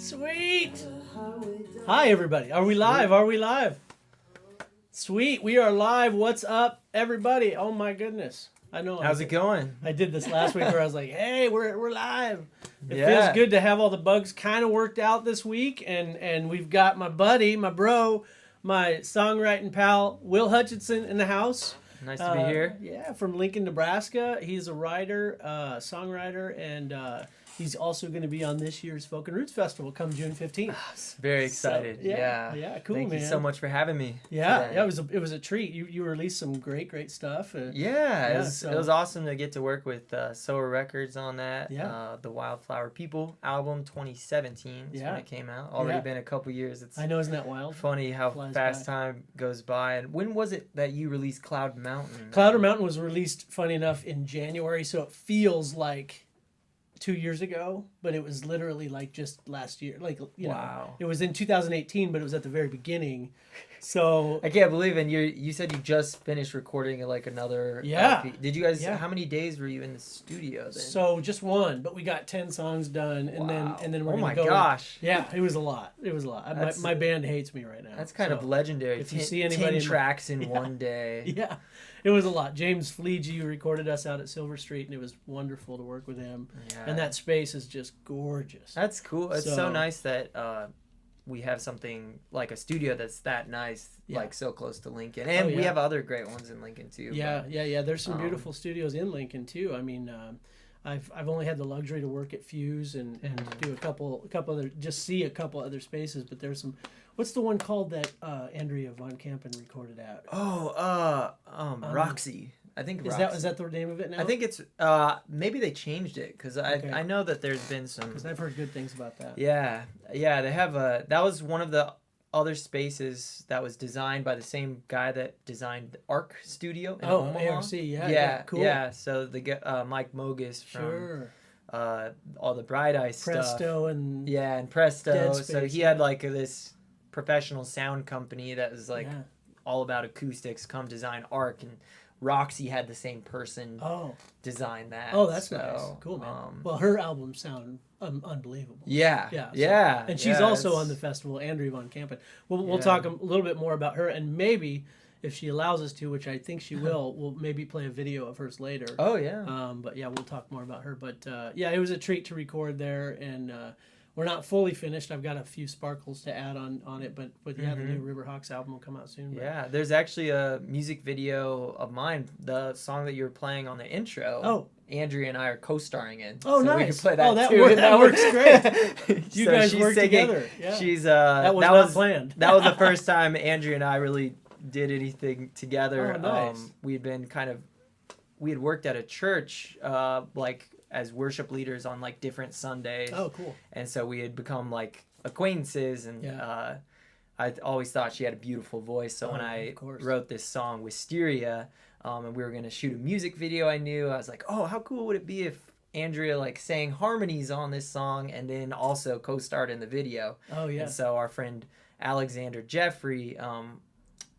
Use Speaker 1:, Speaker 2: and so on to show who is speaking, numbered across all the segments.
Speaker 1: Sweet. Hi, everybody. Are we live? Are we live? Sweet. We are live. What's up, everybody? Oh, my goodness. I know.
Speaker 2: How's it going?
Speaker 1: I did this last week where I was like, hey, we're live. It
Speaker 2: Yeah.
Speaker 1: feels good to have all the bugs kind of worked out this week. And we've got my buddy, my bro, my songwriting pal, Will Hutchinson in the house.
Speaker 2: Nice to be here.
Speaker 1: Yeah, from Lincoln, Nebraska. He's a writer, songwriter, and he's also going to be on this year's Folk Roots Festival come June 15th.
Speaker 2: Very excited.
Speaker 1: So, yeah, cool,
Speaker 2: Thank
Speaker 1: man.
Speaker 2: you so much for having me.
Speaker 1: Yeah,
Speaker 2: today.
Speaker 1: yeah, it was a treat. You released some great stuff.
Speaker 2: It was awesome to get to work with Sower Records on that.
Speaker 1: Yeah.
Speaker 2: The Wildflower People album 2017 is when it came out. Already been a couple years. It's
Speaker 1: I know, isn't that wild?
Speaker 2: funny how
Speaker 1: Flies
Speaker 2: fast
Speaker 1: by.
Speaker 2: time goes by. And when was it that you released Cloud Mountain?
Speaker 1: Clouder Mountain was released, funny enough, in January, so it feels like 2 years ago, but it was literally like just last year. Like, you know, it was in 2018, but it was at the very beginning. So
Speaker 2: I can't believe it. And you said you just finished recording like another LP. Did you guys? How many days were you in the studio then?
Speaker 1: So just one, but we got 10 songs done, and then we're gonna go.
Speaker 2: Oh my gosh!
Speaker 1: Yeah, it was a lot. It was a lot. My band hates me right now.
Speaker 2: That's kind of legendary.
Speaker 1: If you see anybody
Speaker 2: 10 tracks in one day.
Speaker 1: Yeah, it was a lot. James Fleege recorded us out at Silver Street, and it was wonderful to work with him.
Speaker 2: Yeah.
Speaker 1: And that space is just gorgeous.
Speaker 2: That's cool. It's so nice that we have something like a studio that's that nice, like so close to Lincoln. And we have other great ones in Lincoln too.
Speaker 1: Yeah. There's some beautiful studios in Lincoln too. I mean, I've only had the luxury to work at Fuse and do a couple other, just see a couple other spaces. But there's some. What's the one called that Andrea Von Campen recorded at?
Speaker 2: Roxy. I think
Speaker 1: is that the name of it now?
Speaker 2: I think it's maybe they changed it because I know that there's been some.
Speaker 1: Because I've heard good things about that.
Speaker 2: Yeah, they have that was one of the other spaces that was designed by the same guy that designed the Arc Studio in Omaha.
Speaker 1: ARC, yeah, cool.
Speaker 2: Yeah, so the Mike Mogus from all the Bright Eye
Speaker 1: Presto
Speaker 2: stuff. and Presto. So he had like this professional sound company that was like all about acoustics. Come design Arc, and Roxy had the same person design that.
Speaker 1: Oh, that's nice. Cool, man. Well, her albums sound unbelievable.
Speaker 2: Yeah.
Speaker 1: And she's also on the festival, Andrea Von Campen. We'll talk a little bit more about her, and maybe, if she allows us to, which I think she will, we'll maybe play a video of hers later.
Speaker 2: Oh, yeah.
Speaker 1: But yeah, we'll talk more about her. But it was a treat to record there, and we're not fully finished. I've got a few sparkles to add on it, but the new Riverhawks album will come out soon. But.
Speaker 2: Yeah, there's actually a music video of mine, the song that you were playing on the intro.
Speaker 1: Oh.
Speaker 2: Andrea and I are co-starring in.
Speaker 1: Oh,
Speaker 2: so
Speaker 1: nice.
Speaker 2: We can play that
Speaker 1: too.
Speaker 2: That
Speaker 1: works great. You guys work together. Yeah.
Speaker 2: She's
Speaker 1: that was not planned.
Speaker 2: That was the first time Andrea and I really did anything together.
Speaker 1: Oh, nice.
Speaker 2: We had worked at a church like as worship leaders on like different Sundays.
Speaker 1: Oh, cool.
Speaker 2: And so we had become like acquaintances, and I always thought she had a beautiful voice. So when I wrote this song, Wisteria, and we were going to shoot a music video, I was like, oh, how cool would it be if Andrea like sang harmonies on this song and then also co-starred in the video. Oh, yeah. And so our friend Alexander Jeffrey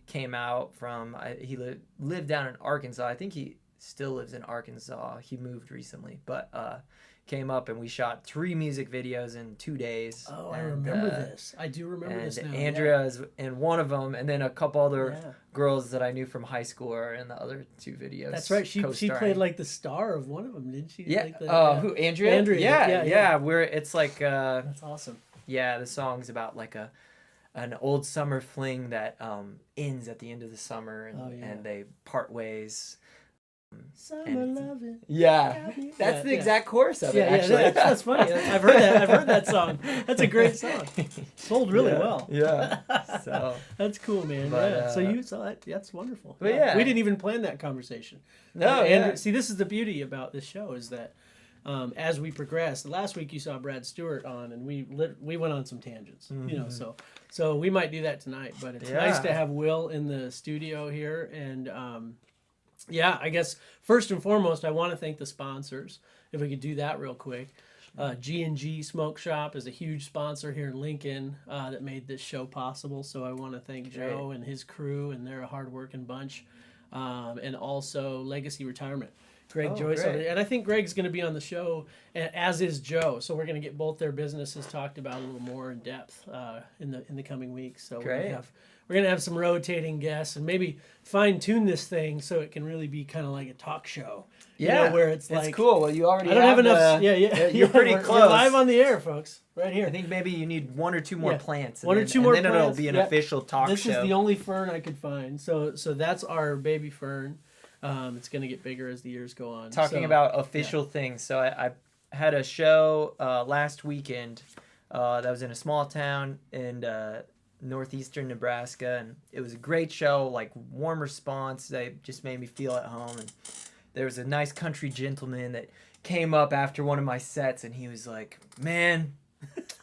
Speaker 2: came out from, he lived down in Arkansas. I think he still lives in Arkansas. He moved recently, but came up and we shot 3 music videos in 2 days.
Speaker 1: Oh, I remember this. I do remember this now.
Speaker 2: Andrea is in one of them, and then a couple other girls that I knew from high school are in the other 2 videos.
Speaker 1: That's right. She played like the star of one of them, didn't she?
Speaker 2: Yeah.
Speaker 1: Like
Speaker 2: who? Andrea?
Speaker 1: Andrea.
Speaker 2: Yeah. It's like
Speaker 1: that's awesome.
Speaker 2: Yeah, the song's about like an old summer fling that ends at the end of the summer, and they part ways.
Speaker 1: Summer loving.
Speaker 2: Yeah, that's the exact chorus of it. Actually,
Speaker 1: that's funny. I've heard that song. That's a great song. Sold really well.
Speaker 2: Yeah, so
Speaker 1: that's cool, man. But, so you saw that? That's wonderful.
Speaker 2: But
Speaker 1: we didn't even plan that conversation.
Speaker 2: No,
Speaker 1: see, this is the beauty about this show is that as we progress. Last week you saw Brad Stewart on, and we went on some tangents. You know, so we might do that tonight. But it's nice to have Will in the studio here, and. I guess first and foremost, I want to thank the sponsors. If we could do that real quick. G&G Smoke Shop is a huge sponsor here in Lincoln that made this show possible. So I want to thank Joe and his crew, and they're a hard-working bunch. And also Legacy Retirement. Greg Joyce over there. And I think Greg's going to be on the show, as is Joe. So we're going to get both their businesses talked about a little more in depth in the coming weeks. So we're going to have some rotating guests and maybe fine-tune this thing so it can really be kind of like a talk show.
Speaker 2: Yeah,
Speaker 1: you know, where it's like...
Speaker 2: cool. Well, you already
Speaker 1: I don't have enough...
Speaker 2: You're pretty close.
Speaker 1: We're live on the air, folks. Right here.
Speaker 2: I think maybe you need one or two more plants.
Speaker 1: One or two more plants.
Speaker 2: And then it'll be an official talk show.
Speaker 1: This is the only fern I could find. So that's our baby fern. It's going to get bigger as the years go on.
Speaker 2: Talking about official things. So I had a show last weekend that was in a small town in northeastern Nebraska, and it was a great show, like warm response. They just made me feel at home, and there was a nice country gentleman that came up after one of my sets, and he was like, "Man,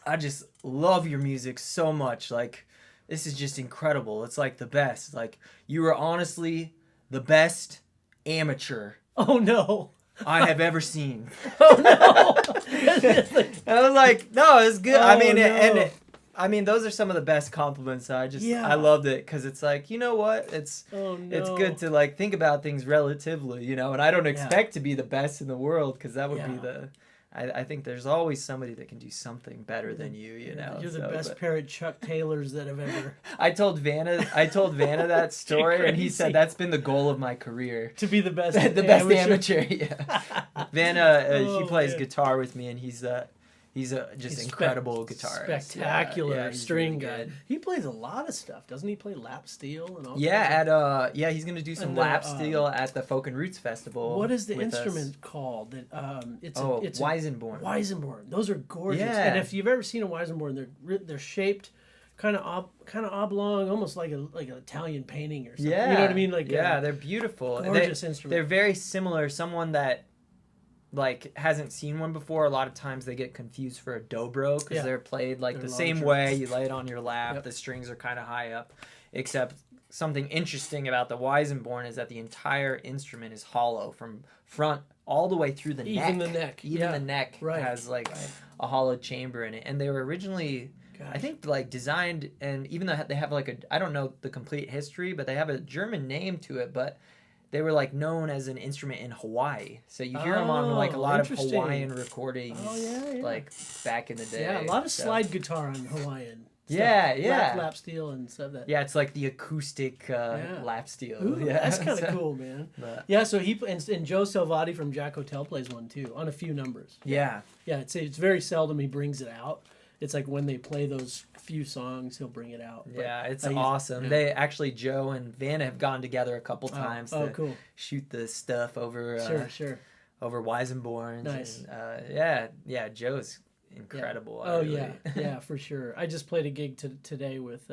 Speaker 2: I just love your music so much. Like, this is just incredible. It's like the best. Like, you are honestly the best amateur I have ever seen."
Speaker 1: Oh no!
Speaker 2: And I was like, "No, it's good." I mean, those are some of the best compliments. I loved it because it's like, you know what? It's good to like think about things relatively, you know. And I don't expect to be the best in the world because that would be the. I think there's always somebody that can do something better than you know.
Speaker 1: You're the best pair of Chuck Taylors that have ever.
Speaker 2: I told Vanna that story, and he said that's been the goal of my career.
Speaker 1: To be the best,
Speaker 2: best amateur. Yeah. Vanna, he plays guitar with me, and he's just incredible guitarist.
Speaker 1: Spectacular string guy. He plays a lot of stuff, doesn't he? Play lap steel and all.
Speaker 2: He's gonna do some lap steel at the Folk Roots Festival.
Speaker 1: What is the instrument called? That it's
Speaker 2: Weizenborn.
Speaker 1: Weizenborn. Those are gorgeous.
Speaker 2: Yeah.
Speaker 1: And if you've ever seen a Weizenborn, they're shaped kind of oblong, almost like an Italian painting or something.
Speaker 2: Yeah.
Speaker 1: You know what I mean? Like
Speaker 2: they're beautiful.
Speaker 1: Gorgeous instrument.
Speaker 2: They're very similar. Someone that like hasn't seen one before, a lot of times they get confused for a dobro because they're played like the same way. You lay it on your lap. The strings are kind of high up, except something interesting about the Weizenborn is that the entire instrument is hollow from front all the way through the neck.
Speaker 1: Even the neck.
Speaker 2: Even the neck has like a hollow chamber in it. And they were originally, I think, like designed, and even though they have like I don't know the complete history, but they have a German name to it, but they were like known as an instrument in Hawaii, so you hear them on like a lot of Hawaiian recordings, like back in the day.
Speaker 1: Yeah, a lot of slide guitar on Hawaiian. Lap steel and stuff.
Speaker 2: It's like the acoustic lap steel.
Speaker 1: Ooh, that's kind of cool, man. So he and Joe Salvati from Jack Hotel plays one too on a few numbers. It's very seldom he brings it out. It's like when they play those few songs, he'll bring it out. But
Speaker 2: it's awesome. Yeah. They actually, Joe and Vanna have gone together a couple times to shoot the stuff over over Weizenborns.
Speaker 1: Nice.
Speaker 2: And, Joe's incredible.
Speaker 1: Yeah, for sure. I just played a gig today with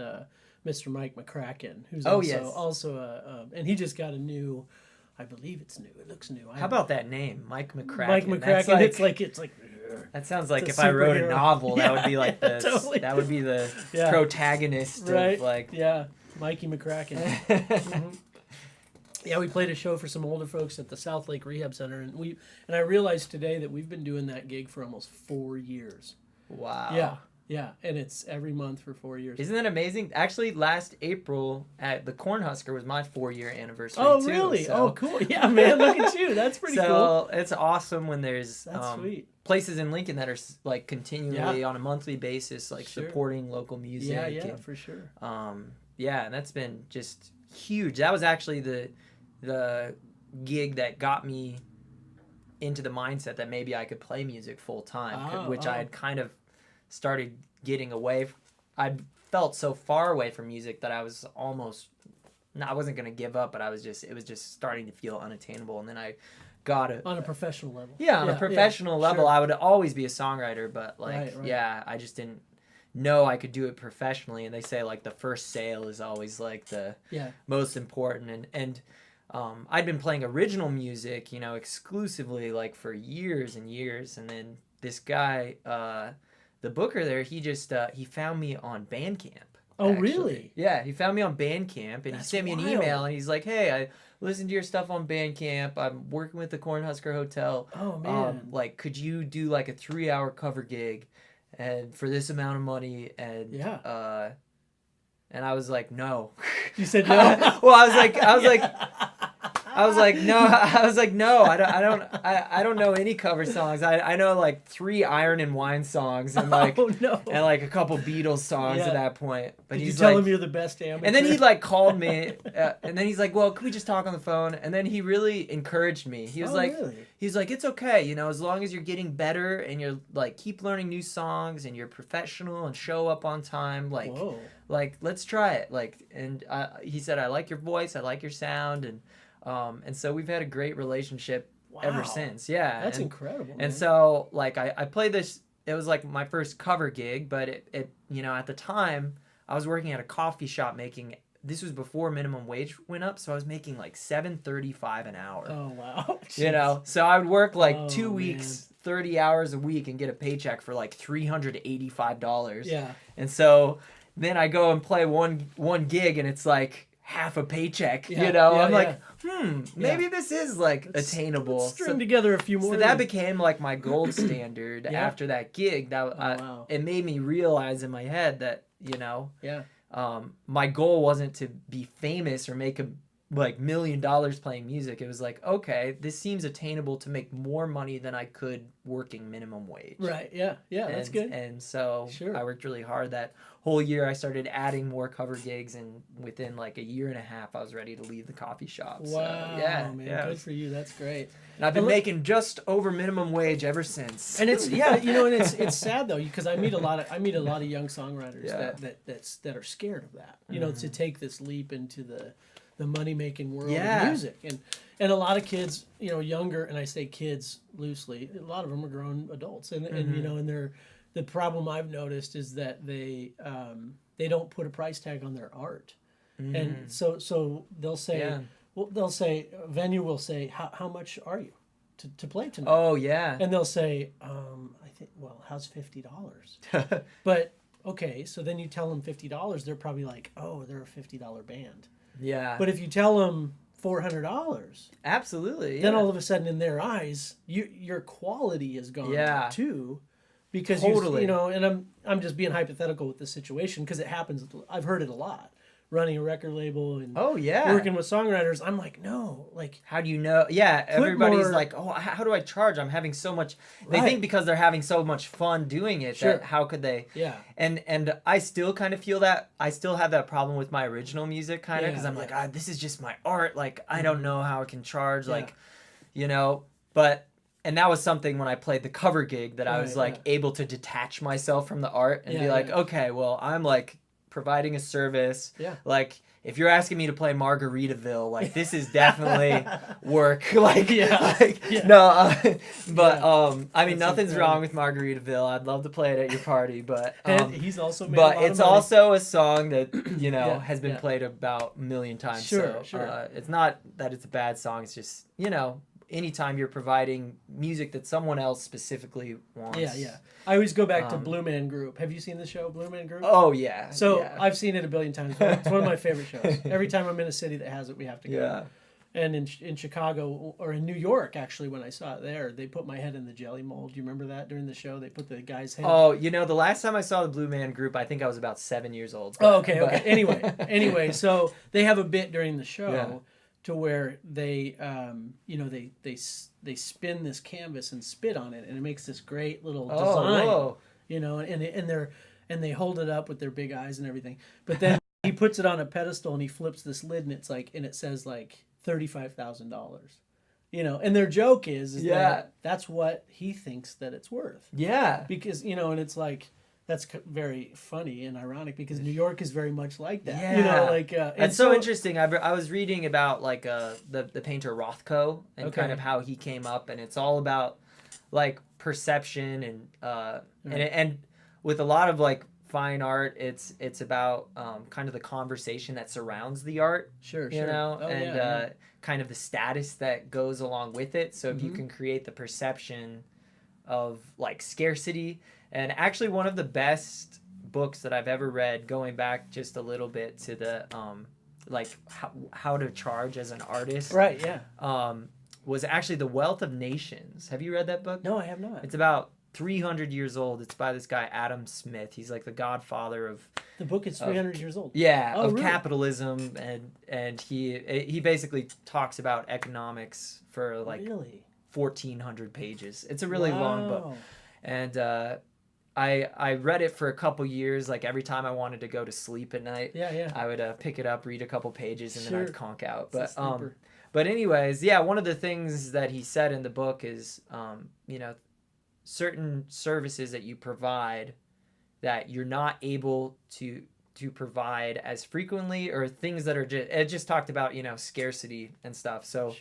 Speaker 1: Mr. Mike McCracken, who's also and he just got a new. I believe it's new. It looks new.
Speaker 2: How about that name, Mike McCracken?
Speaker 1: Mike McCracken. It's like.
Speaker 2: That sounds like if I wrote a novel, that would be like that would be the protagonist of like
Speaker 1: Mikey McCracken. Mm-hmm. Yeah, we played a show for some older folks at the South Lake Rehab Center, and I realized today that we've been doing that gig for almost 4 years.
Speaker 2: Wow.
Speaker 1: Yeah, and it's every month for 4 years.
Speaker 2: Isn't that amazing? Actually, last April at the Cornhusker was my 4-year anniversary too.
Speaker 1: Oh, really? So. Oh, cool. Yeah, man, look at you. That's pretty cool.
Speaker 2: So it's awesome when there's
Speaker 1: sweet.
Speaker 2: Places in Lincoln that are like continually on a monthly basis, like supporting local music.
Speaker 1: Yeah, for sure.
Speaker 2: And that's been just huge. That was actually the gig that got me into the mindset that maybe I could play music full time, which I had kind of started getting away. I felt so far away from music that I was almost. I wasn't gonna give up, but it was just starting to feel unattainable, and then I got it
Speaker 1: on a professional level.
Speaker 2: On a professional level, I would always be a songwriter, but like, I just didn't know I could do it professionally. And they say like the first sale is always like the most important. And I'd been playing original music, exclusively like for years and years, and then this guy, the booker there, he just he found me on Bandcamp.
Speaker 1: Oh, really?
Speaker 2: Yeah, he found me on Bandcamp, and he sent me an email, and he's like, "Hey, I listened to your stuff on Bandcamp. I'm working with the Cornhusker Hotel.
Speaker 1: Oh, man.
Speaker 2: Like, could you do like a 3-hour cover gig, and for this amount of money?" And and I was like, "No."
Speaker 1: You said no?
Speaker 2: Well, I was like, I was like, no, I don't know any cover songs. I know like 3 Iron and Wine songs and like
Speaker 1: oh, no.
Speaker 2: and like a couple Beatles songs at that point. But
Speaker 1: Did
Speaker 2: he's
Speaker 1: you tell
Speaker 2: like,
Speaker 1: him you're the best amateur?
Speaker 2: and then he like called me, and then he's like, well, can we just talk on the phone? And then he really encouraged me. He was
Speaker 1: really?
Speaker 2: he's like, it's okay, you know, as long as you're getting better and you're like keep learning new songs and you're professional and show up on time, like.
Speaker 1: Whoa.
Speaker 2: Like, let's try it. Like, and he said, I like your voice, I like your sound, and so we've had a great relationship ever since. Yeah,
Speaker 1: that's incredible. Man.
Speaker 2: And so, like, I played this. It was like my first cover gig, but it you know, at the time I was working at a coffee shop making. This was before minimum wage went up, so I was making like $7.35 an hour.
Speaker 1: Oh wow! Jeez.
Speaker 2: You know, so I would work like 2 weeks. 30 hours a week and get a paycheck for like $385.
Speaker 1: Yeah.
Speaker 2: And so then I go and play one gig and it's like half a paycheck, you know? I'm like, maybe this is like attainable.
Speaker 1: Let's string together a few more.
Speaker 2: So that became like my gold standard after that gig. It made me realize in my head that, you know, my goal wasn't to be famous or make like $1 million playing music. It was like, okay, this seems attainable to make more money than I could working minimum wage.
Speaker 1: Right. Yeah. That's good.
Speaker 2: And so I worked really hard that whole year. I started adding more cover gigs, and within like a year and a half I was ready to leave the coffee shop.
Speaker 1: Wow.
Speaker 2: So, man,
Speaker 1: good for you. That's great.
Speaker 2: And I've been making just over minimum wage ever since.
Speaker 1: And it's you know, and it's sad though, because I mean a lot of young songwriters that are scared of that. You know, to take this leap into the money-making world of music. And a lot of kids, you know, younger, and I say kids loosely, a lot of them are grown adults. And you know, and the problem I've noticed is that they don't put a price tag on their art. And so they'll say, venue will say, how much are you to play tonight?
Speaker 2: Oh, yeah.
Speaker 1: And they'll say, I think, well, how's $50? But, okay, so then you tell them $50, they're probably like, oh, they're a $50 band.
Speaker 2: Yeah.
Speaker 1: But if you tell them $400,
Speaker 2: absolutely,
Speaker 1: then all of a sudden in their eyes, your quality is gone too, because you know. And I'm just being hypothetical with this situation because it happens. I've heard it a lot. Running a record label and working with songwriters, I'm like, no, like,
Speaker 2: how do you know? Yeah, everybody's like, oh, how do I charge? I'm having so much. They think because they're having so much fun doing it, that how could they?
Speaker 1: Yeah.
Speaker 2: And I still kind of feel that I still have that problem with my original music, kind of, because I'm like, this is just my art. Like, I don't know how I can charge, like, you know, but. And that was something when I played the cover gig that I was like able to detach myself from the art and be like, okay, well, I'm like providing a service.
Speaker 1: Yeah.
Speaker 2: Like, if you're asking me to play Margaritaville, like, this is definitely work. Like, no, but I mean, nothing's wrong with Margaritaville. I'd love to play it at your party, but
Speaker 1: and he's also made
Speaker 2: but
Speaker 1: a lot
Speaker 2: it's
Speaker 1: of money.
Speaker 2: also a song that, you know, has been played about 1 million times.
Speaker 1: Sure.
Speaker 2: It's not that it's a bad song. It's just, you know, anytime you're providing music that someone else specifically wants.
Speaker 1: Yeah. I always go back to Blue Man Group. Have you seen the show Blue Man Group?
Speaker 2: Oh, yeah.
Speaker 1: So I've seen it a billion times. It's one of my favorite shows. Every time I'm in a city that has it, we have to go.
Speaker 2: Yeah.
Speaker 1: And in Chicago, or in New York, actually, when I saw it there, they put my head in the jelly mold. Do you remember that during the show? They put the guy's head.
Speaker 2: Oh, you know, the last time I saw the Blue Man Group, I think I was about 7 years old.
Speaker 1: Oh, okay. Anyway, so they have a bit during the show to where they, you know, they spin this canvas and spit on it, and it makes this great little design.
Speaker 2: Whoa.
Speaker 1: You know, and they hold it up with their big eyes and everything. But then he puts it on a pedestal and he flips this lid, and it's like, and it says like $35,000. You know, and their joke is that that's what he thinks that it's worth.
Speaker 2: Yeah.
Speaker 1: Because, you know, and it's like, that's very funny and ironic because New York is very much like that.
Speaker 2: Yeah.
Speaker 1: You know, like
Speaker 2: it's so interesting. I was reading about like the painter Rothko and kind of how he came up, and it's all about like perception and with a lot of like fine art, it's about kind of the conversation that surrounds the art.
Speaker 1: Sure.
Speaker 2: You know, kind of the status that goes along with it. So if you can create the perception of like scarcity. And actually, one of the best books that I've ever read, going back just a little bit to the like how to charge as an artist,
Speaker 1: right? Yeah.
Speaker 2: Was actually The Wealth of Nations. Have you read that book?
Speaker 1: No, I have not.
Speaker 2: It's about 300 years old. It's by this guy Adam Smith. He's like the godfather of
Speaker 1: the book is 300 years old.
Speaker 2: Yeah,
Speaker 1: of
Speaker 2: really? Capitalism, and he basically talks about economics for like 1,400 pages. It's a really long book, and I read it for a couple years. Like every time I wanted to go to sleep at night, I would pick it up, read a couple pages, and then I'd conk out. But anyways, one of the things that he said in the book is, certain services that you provide that you're not able to provide as frequently, or things that are just talked about, scarcity and stuff. So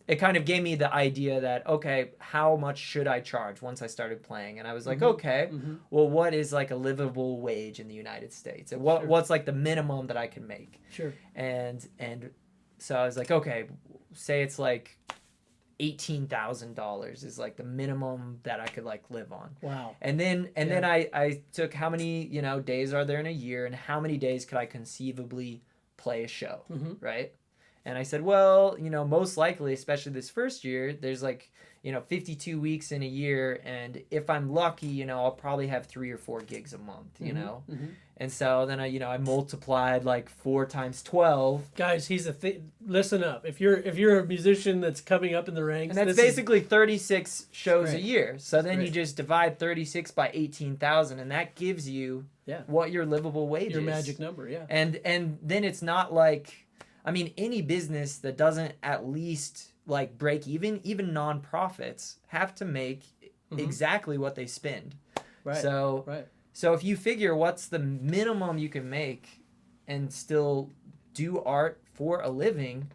Speaker 2: it kind of gave me the idea that, okay, how much should I charge once I started playing? And I was like, okay, well, what is like a livable wage in the United States? And what's like the minimum that I can make? Sure. And so I was like, okay, say it's like $18,000 is like the minimum that I could like live on. Wow. And then I took how many, days are there in a year, and how many days could I conceivably play a show, right? And I said, well, most likely, especially this first year, there's like, 52 weeks in a year. And if I'm lucky, I'll probably have 3 or 4 gigs a month, And so then I multiplied like 4 times 12.
Speaker 1: Guys, listen up. If you're a musician that's coming up in the ranks.
Speaker 2: And that's basically 36 shows a year. So then you just divide 36 by 18,000, and that gives you what your livable wage is.
Speaker 1: Your magic number, yeah.
Speaker 2: And then it's not like, any business that doesn't at least like break even nonprofits have to make exactly what they spend. Right. So if you figure what's the minimum you can make and still do art for a living,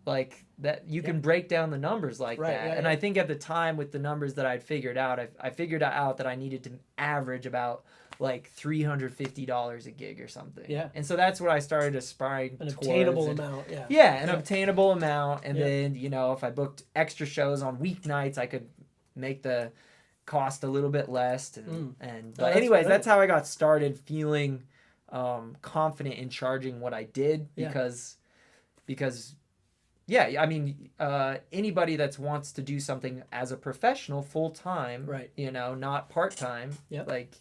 Speaker 2: like that, you can break down the numbers like that. And I think at the time, with the numbers that I'd figured out, I figured out that I needed to average about like $350 a gig or something. Yeah. And so that's what I started aspiring towards. An
Speaker 1: obtainable amount, yeah.
Speaker 2: Yeah, an obtainable amount. And then, if I booked extra shows on weeknights, I could make the cost a little bit less. But anyways, that's how I got started feeling confident in charging what I did, because anybody that wants to do something as a professional full time, right? Not part time, like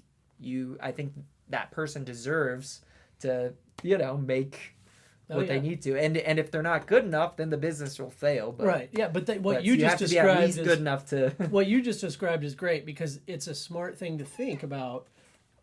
Speaker 2: I think that person deserves to, make what they need to, and if they're not good enough, then the business will fail. But,
Speaker 1: right, yeah, but what you just described
Speaker 2: at least good enough to.
Speaker 1: What you just described is great, because it's a smart thing to think about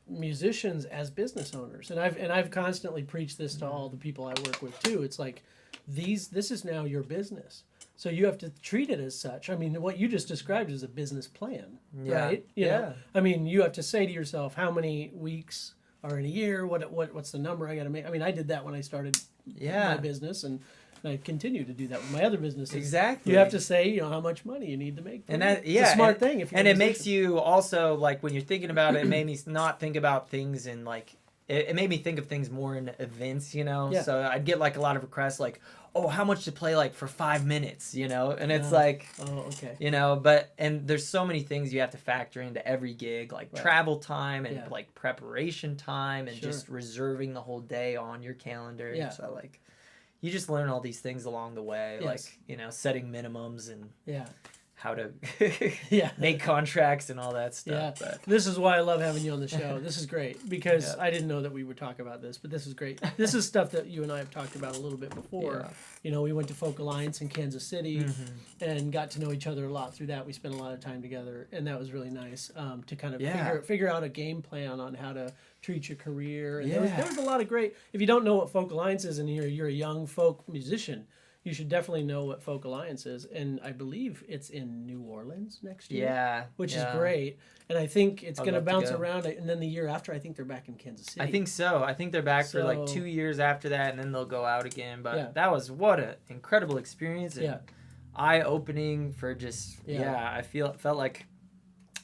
Speaker 1: musicians as business owners, and I've constantly preached this to all the people I work with too. It's like this is now your business. So you have to treat it as such. What you just described is a business plan, right? You know? You have to say to yourself, how many weeks are in a year? What's the number I got to make? I did that when I started my business, and I continue to do that with my other businesses.
Speaker 2: Exactly.
Speaker 1: You have to say, how much money you need to make.
Speaker 2: And that,
Speaker 1: it's a smart thing.
Speaker 2: And it makes you also, like, when you're thinking about it, it made me not think about things in like. It made me think of things more in events, Yeah. So I'd get like a lot of requests, like, oh, how much to play like for 5 minutes, And it's like,
Speaker 1: oh, okay.
Speaker 2: And there's so many things you have to factor into every gig, like travel time and like preparation time and just reserving the whole day on your calendar. Yeah. So like, you just learn all these things along the way, like, setting minimums and how to make contracts and all that stuff.
Speaker 1: Yeah. But this is why I love having you on the show. This is great, because I didn't know that we would talk about this, but this is great. This is stuff that you and I have talked about a little bit before. Yeah. We went to Folk Alliance in Kansas City and got to know each other a lot through that. We spent a lot of time together, and that was really nice to kind of figure out a game plan on how to treat your career. And there was a lot of great. If you don't know what Folk Alliance is and you're a young folk musician, you should definitely know what Folk Alliance is. And I believe it's in New Orleans next year.
Speaker 2: Yeah.
Speaker 1: Which is great. And I think it's going to bounce around. And then the year after, I think they're back in Kansas City.
Speaker 2: I think so. I think they're back for like 2 years after that, and then they'll go out again. But that was what an incredible experience. And eye-opening for just, I felt like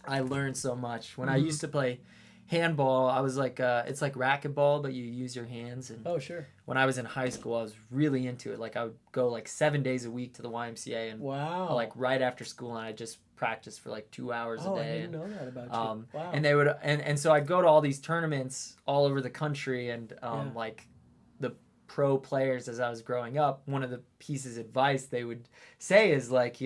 Speaker 2: I learned so much. When I used to play handball, I was like, it's like racquetball, but you use your hands. And when I was in high school, I was really into it. Like, I would go like 7 days a week to the YMCA, and like right after school, and I just practiced for like 2 hours a day.
Speaker 1: I didn't know that about you. Wow.
Speaker 2: And they would, and so I'd go to all these tournaments all over the country, and like the pro players as I was growing up, one of the pieces of advice they would say is like,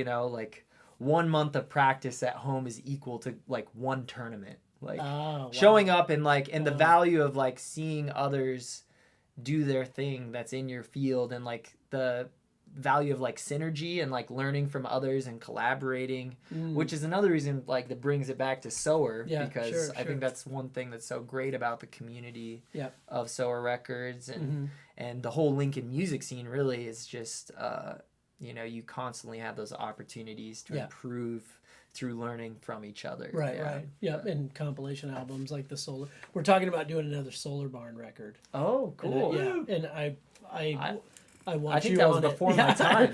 Speaker 2: 1 month of practice at home is equal to like one tournament. Like
Speaker 1: wow.
Speaker 2: showing up and like and the value of like seeing others do their thing that's in your field, and like the value of like synergy and like learning from others and collaborating, which is another reason like that brings it back to Sower, because I think that's one thing that's so great about the community of Sower Records and the whole Lincoln music scene really is just you know, you constantly have those opportunities to improve through learning from each other.
Speaker 1: Right. And compilation albums like the Solar. We're talking about doing another Solar Barn record.
Speaker 2: Oh, cool.
Speaker 1: And I want
Speaker 2: I think
Speaker 1: you
Speaker 2: that was
Speaker 1: on
Speaker 2: before
Speaker 1: it.
Speaker 2: my time.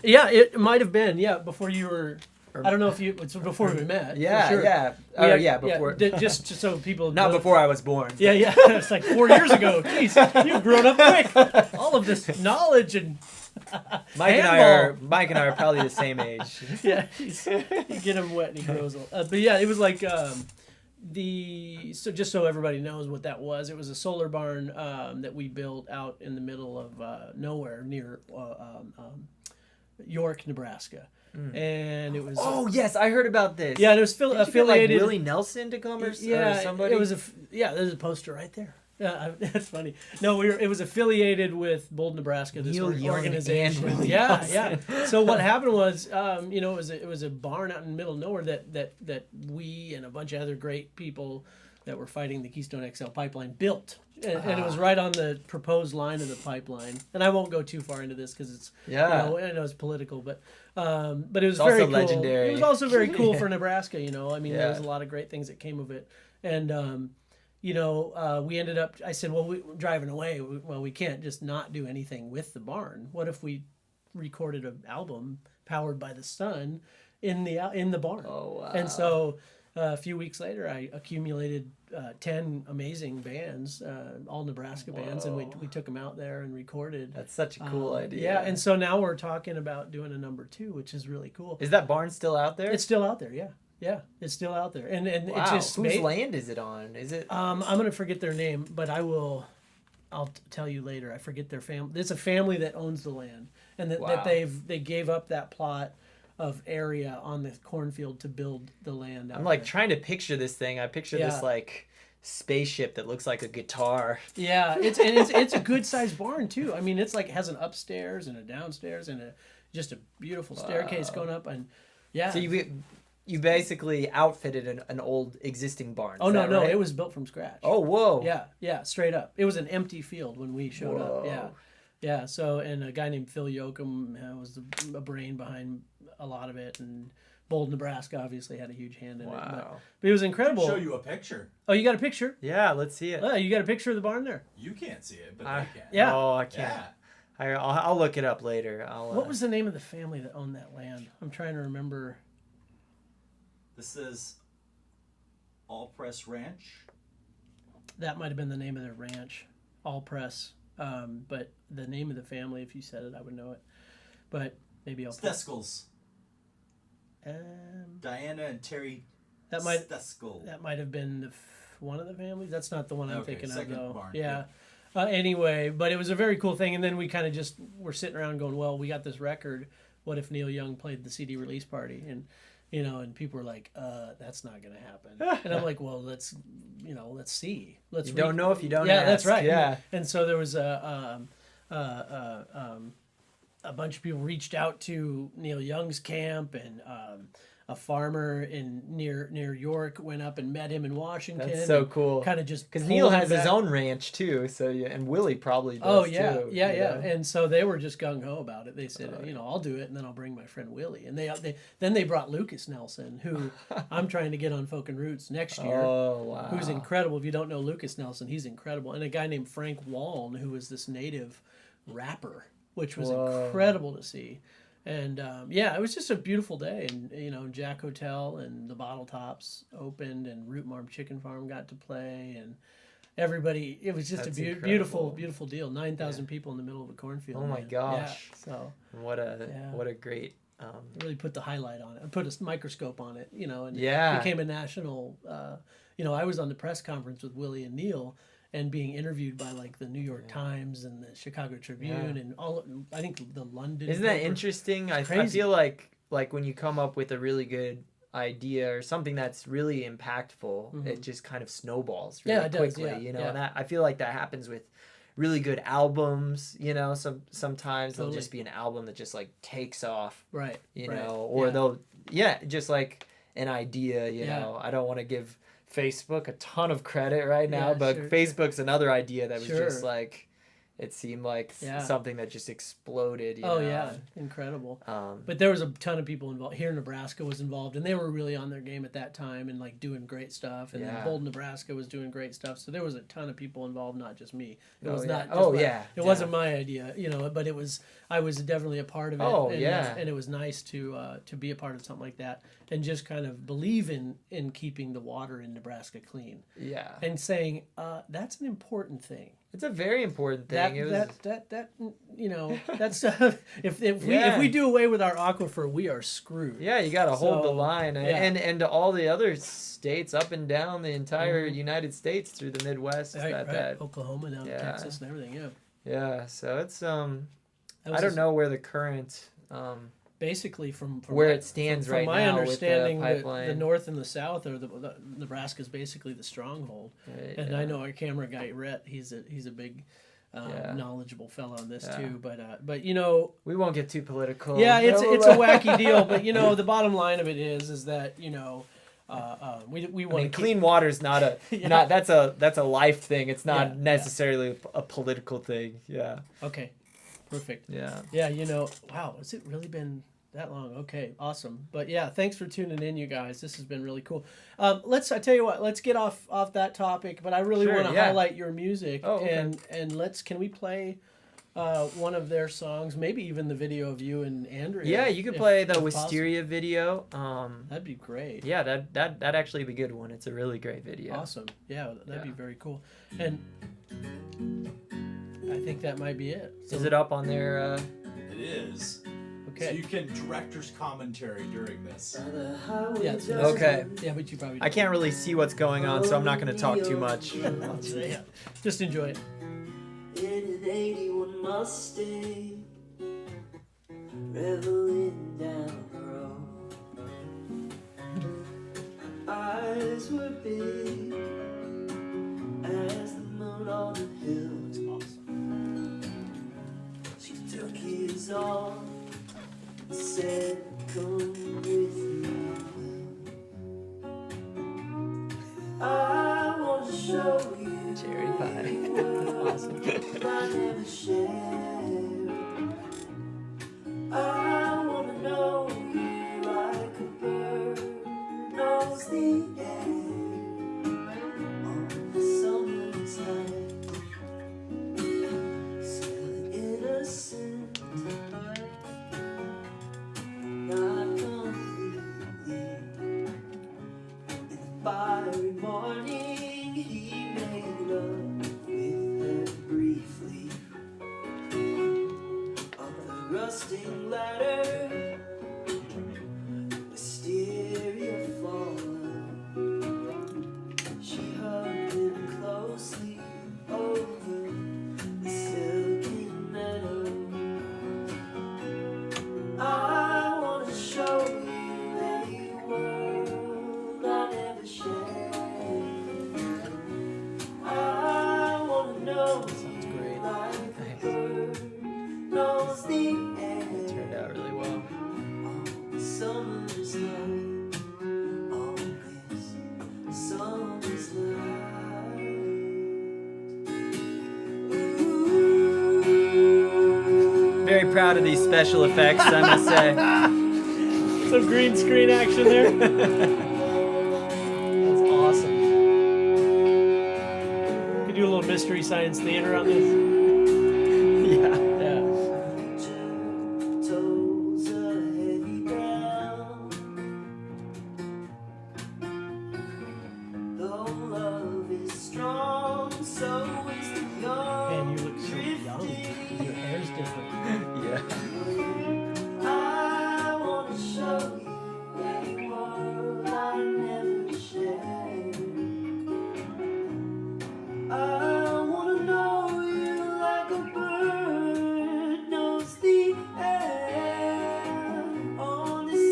Speaker 1: It might have been. Yeah, before you were. I don't know if you. It's before we met.
Speaker 2: Before.
Speaker 1: Just so people.
Speaker 2: Not before I was born.
Speaker 1: Yeah. It's like 4 years ago. Jeez, you've grown up quick. All of this knowledge and.
Speaker 2: Mike and I are probably the same age.
Speaker 1: Yeah, you get him wet and he grows old. But yeah, it was like so just so everybody knows what that was, it was a solar barn that we built out in the middle of nowhere near York, Nebraska. And it was.
Speaker 2: Oh yes, I heard about this.
Speaker 1: Yeah, and it was affiliated.
Speaker 2: Get, like, Willie Nelson to come or somebody.
Speaker 1: It was there's a poster right there. That's funny. No, it was affiliated with Bold Nebraska, this organization. Yeah. So what happened was, it was a barn out in the middle of nowhere that we and a bunch of other great people that were fighting the Keystone XL pipeline built. And it was right on the proposed line of the pipeline. And I won't go too far into this because it's I know it's political, but it was very cool.
Speaker 2: Legendary.
Speaker 1: It was also very cool for Nebraska. I mean, there was a lot of great things that came of it, and. We ended up, I said, well, we're driving away. We can't just not do anything with the barn. What if we recorded an album powered by the sun in the barn? Oh, wow. And so a few weeks later, I accumulated 10 amazing bands, all Nebraska bands, and we took them out there and recorded.
Speaker 2: That's such a cool idea.
Speaker 1: Yeah, and so now we're talking about doing a number 2, which is really cool.
Speaker 2: Is that barn still out there?
Speaker 1: It's still out there, yeah. Yeah, it's still out there, and it just
Speaker 2: whose land is it on? Is it?
Speaker 1: I'm gonna forget their name, but I'll tell you later. I forget their family. It's a family that owns the land, and that they gave up that plot of area on the cornfield to build the land.
Speaker 2: I'm like trying to picture this thing. I picture this like spaceship that looks like a guitar.
Speaker 1: Yeah, it's a good sized barn too. I mean, it's like it has an upstairs and a downstairs and just a beautiful staircase going up, and
Speaker 2: So you basically outfitted an old existing barn.
Speaker 1: Oh, no,
Speaker 2: right?
Speaker 1: It was built from scratch.
Speaker 2: Oh, whoa.
Speaker 1: Yeah, straight up. It was an empty field when we showed up. Yeah. So, and a guy named Phil Yoakum was a brain behind a lot of it, and Bold, Nebraska obviously had a huge hand in it. But it was incredible.
Speaker 3: I'll show you a picture.
Speaker 1: Oh, you got a picture?
Speaker 2: Yeah, let's see it.
Speaker 1: You got a picture of the barn there?
Speaker 3: You can't see it, but I can.
Speaker 1: Yeah.
Speaker 2: Oh, I can't. Yeah. I'll look it up later.
Speaker 1: What was the name of the family that owned that land? I'm trying to remember.
Speaker 3: This is All Press Ranch.
Speaker 1: That might have been the name of their ranch, All Press. But the name of the family, if you said it, I would know it. But maybe I'll.
Speaker 3: Steskels. Diana and Terry. Steskels.
Speaker 1: That might have been one of the families. That's not the one I'm thinking of, though.
Speaker 3: Barn.
Speaker 1: Yeah. Anyway, but it was a very cool thing, and then we kind of just were sitting around going, "Well, we got this record. What if Neil Young played the CD release party?" And and people were like, "That's not going to happen." And I'm like, "Well, let's see. Let's."
Speaker 2: You don't know if you don't.
Speaker 1: Yeah,
Speaker 2: ask.
Speaker 1: That's right.
Speaker 2: Yeah.
Speaker 1: And so there was a bunch of people reached out to Neil Young's camp, and a farmer near York went up and met him in Washington.
Speaker 2: That's so cool.
Speaker 1: Kind of just
Speaker 2: because Neil has his own ranch too. So and Willie probably does.
Speaker 1: Oh yeah,
Speaker 2: too,
Speaker 1: yeah. And so they were just gung ho about it. They said, I'll do it, and then I'll bring my friend Willie. And they brought Lucas Nelson, who I'm trying to get on Folk and Roots next year.
Speaker 2: Oh wow.
Speaker 1: Who's incredible. If you don't know Lucas Nelson, he's incredible. And a guy named Frank Waln, who is this native rapper, which was incredible to see. And it was just a beautiful day. And Jack Hotel and the Bottle Tops opened, and Root Marm Chicken Farm got to play, and everybody. It was just beautiful deal. 9,000 people in the middle of a cornfield.
Speaker 2: Oh my gosh!
Speaker 1: Yeah, so
Speaker 2: what a great.
Speaker 1: Really put the highlight on it. Put a microscope on it. And became a national. I was on the press conference with Willie and Neil, and being interviewed by like the New York Times and the Chicago Tribune and all. I think the London.
Speaker 2: Isn't that interesting? I feel like like when you come up with a really good idea or something that's really impactful, it just kind of snowballs really quickly, you know. And that, I feel like that happens with really good albums, you know. Sometimes there'll just be an album that just like takes off,
Speaker 1: right?
Speaker 2: You know, or they'll just like an idea, you know. I don't want to give Facebook a ton of credit right now, but Facebook's another idea that was just like, it seemed like something that just exploded. You know?
Speaker 1: Incredible. But there was a ton of people involved. Here, Nebraska was involved, and they were really on their game at that time and like doing great stuff. And then Bold, Nebraska was doing great stuff. So there was a ton of people involved, not just me. It was not. Just it wasn't my idea, you know. But it was. I was definitely a part of it. And it was nice to be a part of something like that and just kind of believe in keeping the water in Nebraska clean.
Speaker 2: Yeah.
Speaker 1: And saying that's an important thing.
Speaker 2: It's a very important thing.
Speaker 1: That you know, that's if we do away with our aquifer, we are screwed.
Speaker 2: Yeah, you got to hold the line, and to all the other states up and down the entire United States through the Midwest, that
Speaker 1: Oklahoma down to Texas and everything.
Speaker 2: Yeah, so it's I don't know where the current
Speaker 1: basically from
Speaker 2: where it stands right now.
Speaker 1: From my understanding,
Speaker 2: with the pipeline.
Speaker 1: The north and the south are the Nebraska is basically the stronghold. And I know our camera guy Rhett, he's a big knowledgeable fellow on this too. But you know,
Speaker 2: we won't get too political.
Speaker 1: Yeah, it's a wacky deal. But you know, the bottom line of it is that you know. We want
Speaker 2: clean water is not a not that's a life thing. It's not necessarily a political thing. Yeah.
Speaker 1: Okay. Perfect.
Speaker 2: Yeah.
Speaker 1: Yeah. You know. Wow. Has it really been that long? Okay. Awesome. But yeah, thanks for tuning in, you guys. This has been really cool. I tell you what. Let's get off that topic. But I really want to highlight your music.
Speaker 2: Oh, okay.
Speaker 1: And can we play one of their songs? Maybe even the video of you and Andrea.
Speaker 2: Yeah, you could play the Wisteria video.
Speaker 1: That'd be great.
Speaker 2: Yeah, that'd actually be a good one. It's a really great video.
Speaker 1: Awesome. Yeah, that'd be very cool. And I think that might be it. So,
Speaker 2: is it up on their?
Speaker 3: It is.
Speaker 1: Okay.
Speaker 3: So you can director's commentary during this.
Speaker 1: Yeah.
Speaker 2: Okay.
Speaker 1: Yeah, but you probably.
Speaker 2: I can't really see what's going on, so I'm not going to talk too much.
Speaker 1: Just enjoy it.
Speaker 4: In an 81 Mustang, reveling down the road. Eyes were big as the moon on the hill.
Speaker 1: It's awesome.
Speaker 4: She took his arm and said, "Come with me. I want to show you."
Speaker 2: Cherry pie.
Speaker 4: That's awesome. I never shared. I wanna know you like a bird knows the air on the summer's night. Still innocent, not completely. In the fiery morning, he made love with her briefly. On the rusting ladder, wisteria fallen. She hugged him closely over the silken meadow. I wanna show you a world I never shared. I wanna know
Speaker 1: Sounds great.
Speaker 4: like a bird knows the air.
Speaker 2: Turned out really well.
Speaker 4: On summer's night, on this summer's night.
Speaker 2: Very proud of these special effects, I must say.
Speaker 1: Some green screen action there. That's awesome. Could do a little Mystery Science Theater on this.
Speaker 2: Yeah.
Speaker 1: Yeah.
Speaker 4: Toes are heavy down. Though love is strong, so is the young.
Speaker 1: Man, you look so young. Your hair's different.
Speaker 2: Yeah.
Speaker 4: I wanna show you a world I never shared. I wanna know you like a bird knows the air on this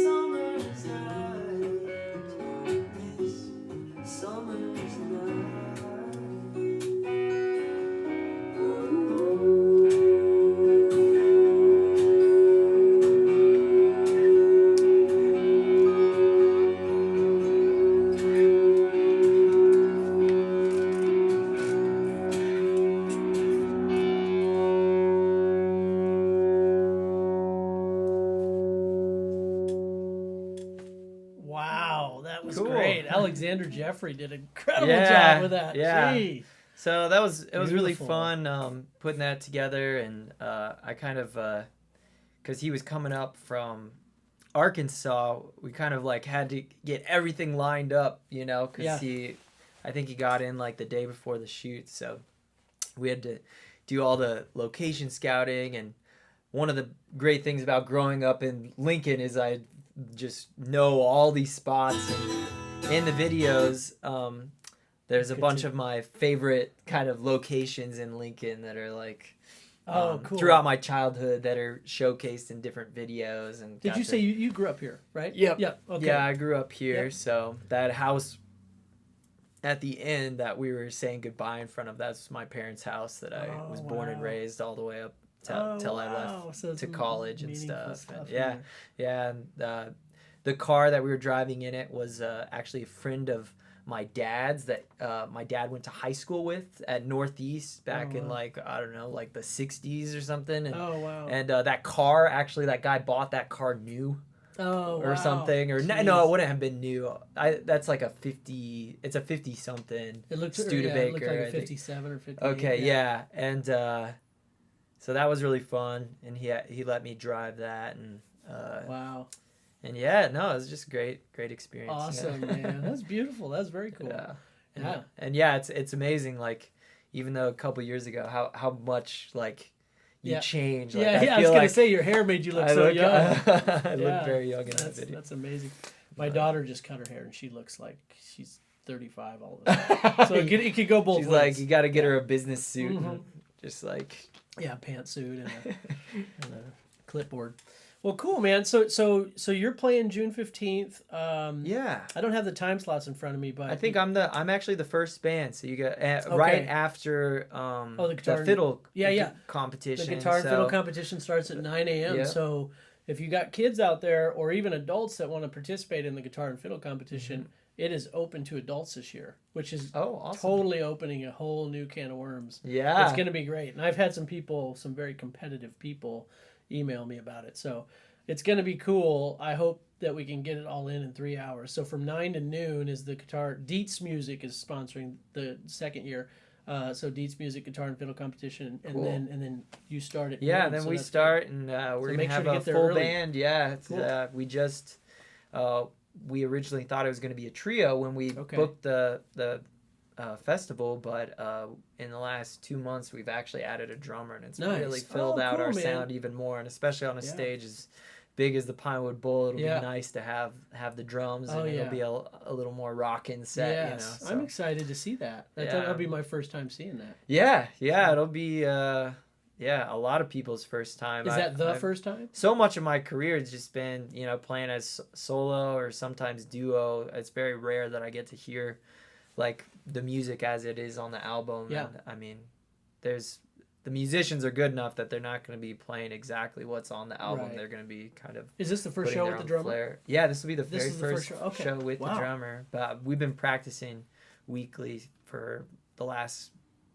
Speaker 1: that was
Speaker 2: Cool.
Speaker 1: great. Alexander Jeffrey did an incredible
Speaker 2: Yeah,
Speaker 1: job with that.
Speaker 2: yeah.
Speaker 1: Gee.
Speaker 2: So it was really
Speaker 1: Beautiful.
Speaker 2: fun putting that together, and I kind of because he was coming up from Arkansas, we kind of like had to get everything lined up, you know, because I think he got in like the day before the shoot, so we had to do all the location scouting. And one of the great things about growing up in Lincoln is I just know all these spots, and in the videos there's a bunch of my favorite kind of locations in Lincoln that are like
Speaker 1: Cool.
Speaker 2: throughout my childhood that are showcased in different videos. And
Speaker 1: Did you say you grew up here, right?
Speaker 2: Yep.
Speaker 1: Yeah. Okay.
Speaker 2: Yeah, I grew up here.
Speaker 1: Yep.
Speaker 2: So that house at the end that we were saying goodbye in front of, that's my parents' house that I was born and raised all the way up till I left to college and stuff. And and the car that we were driving in it was actually a friend of my dad's that my dad went to high school with at Northeast back in like, I don't know, like the 60s or something. And, and that car, actually, that guy bought that car new. Or something, or no, it wouldn't have been new. That's like a 50. It's a 50 something.
Speaker 1: It looks
Speaker 2: Studebaker.
Speaker 1: It looked like a 57 or 58.
Speaker 2: Okay, yeah, and so that was really fun, and he let me drive that, and
Speaker 1: wow,
Speaker 2: and yeah, no, it was just a great experience.
Speaker 1: Awesome, man. That's beautiful. That's very cool.
Speaker 2: And yeah, it's amazing. Like, even though a couple years ago, how much like. You change. Like,
Speaker 1: I was gonna say your hair made you look so young.
Speaker 2: I look very young in that video.
Speaker 1: That's amazing. My daughter just cut her hair and she looks like she's 35 all the time. So it could go both ways.
Speaker 2: She's like, you got to get her a business suit, and just like
Speaker 1: pantsuit and a clipboard. Well, cool, man. So you're playing June 15th.
Speaker 2: Yeah.
Speaker 1: I don't have the time slots in front of me, but
Speaker 2: I think I'm actually the first band. So you get right after
Speaker 1: the guitar
Speaker 2: the fiddle competition.
Speaker 1: The guitar and fiddle competition starts at 9 a.m.
Speaker 2: Yeah.
Speaker 1: So if you got kids out there or even adults that want to participate in the guitar and fiddle competition, it is open to adults this year, which is
Speaker 2: awesome.
Speaker 1: Totally opening a whole new can of worms.
Speaker 2: Yeah.
Speaker 1: It's going to be great. And I've had some very competitive people email me about it. So it's going to be cool. I hope that we can get it all in 3 hours. So from 9 to noon is the guitar. Dietz Music is sponsoring the second year. So Dietz Music Guitar and Fiddle Competition, and
Speaker 2: cool.
Speaker 1: then you start at
Speaker 2: noon,
Speaker 1: then
Speaker 2: we start, and we're gonna have a full band. Yeah, cool. We just we originally thought it was gonna be a trio when we booked the festival, but in the last 2 months we've actually added a drummer, and it's really filled out our sound even more, and especially on a stage as big as the Pinewood Bowl, it'll be nice to have the drums, and it'll be a little more rockin' set.
Speaker 1: Yes.
Speaker 2: You know, so.
Speaker 1: I'm excited to see that. That'll be my first time seeing that.
Speaker 2: Yeah, it'll be a lot of people's first time.
Speaker 1: Is that first time?
Speaker 2: So much of my career has just been, playing as solo or sometimes duo. It's very rare that I get to hear like the music as it is on the album.
Speaker 1: Yeah.
Speaker 2: And, I mean, the musicians are good enough that they're not going to be playing exactly what's on the album. Right. They're going to be kind of.
Speaker 1: Is this the first show with the drummer?
Speaker 2: Flair. Yeah, this will be the very first show with the drummer. But we've been practicing weekly for the last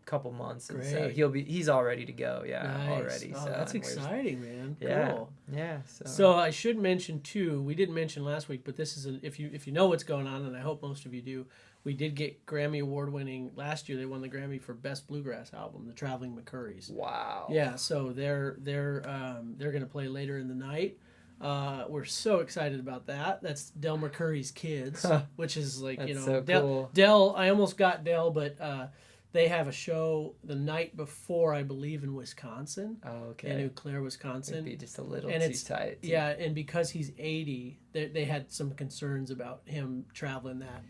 Speaker 2: couple months, and so he's all ready to go. Yeah, already.
Speaker 1: Oh,
Speaker 2: so
Speaker 1: that's exciting, man.
Speaker 2: Yeah,
Speaker 1: cool.
Speaker 2: Yeah.
Speaker 1: So I should mention too. We didn't mention last week, but this is if you know what's going on, and I hope most of you do. We did get Grammy Award winning last year. They won the Grammy for Best Bluegrass Album, the Traveling McCurries.
Speaker 2: Wow.
Speaker 1: Yeah, so they're going to play later in the night. We're so excited about that. That's Del McCurry's kids, which is like
Speaker 2: so cool.
Speaker 1: Del. I almost got Del, but they have a show the night before, I believe, in Wisconsin.
Speaker 2: Oh, okay.
Speaker 1: In Eau Claire, Wisconsin.
Speaker 2: It'd be just a little too tight.
Speaker 1: Yeah, and because he's 80, they had some concerns about him traveling that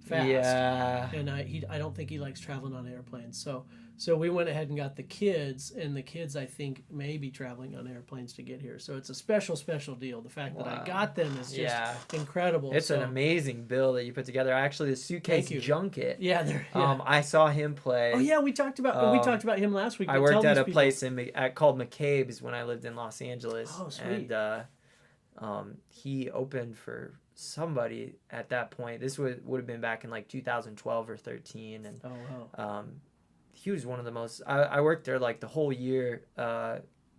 Speaker 1: fast.
Speaker 2: Yeah.
Speaker 1: And I don't think he likes traveling on airplanes. So we went ahead and got the kids, and the kids I think may be traveling on airplanes to get here. So it's a special deal. The fact that I got them is just incredible.
Speaker 2: It's an amazing bill that you put together. Actually, the Suitcase Junket.
Speaker 1: Yeah,
Speaker 2: I saw him play.
Speaker 1: Oh yeah, we talked about him last week.
Speaker 2: I worked at a place called McCabe's when I lived in Los Angeles.
Speaker 1: Oh, sweet.
Speaker 2: And he opened for somebody at that point. This would have been back in like 2012 or 13, and he was one of the most. I worked there like the whole year,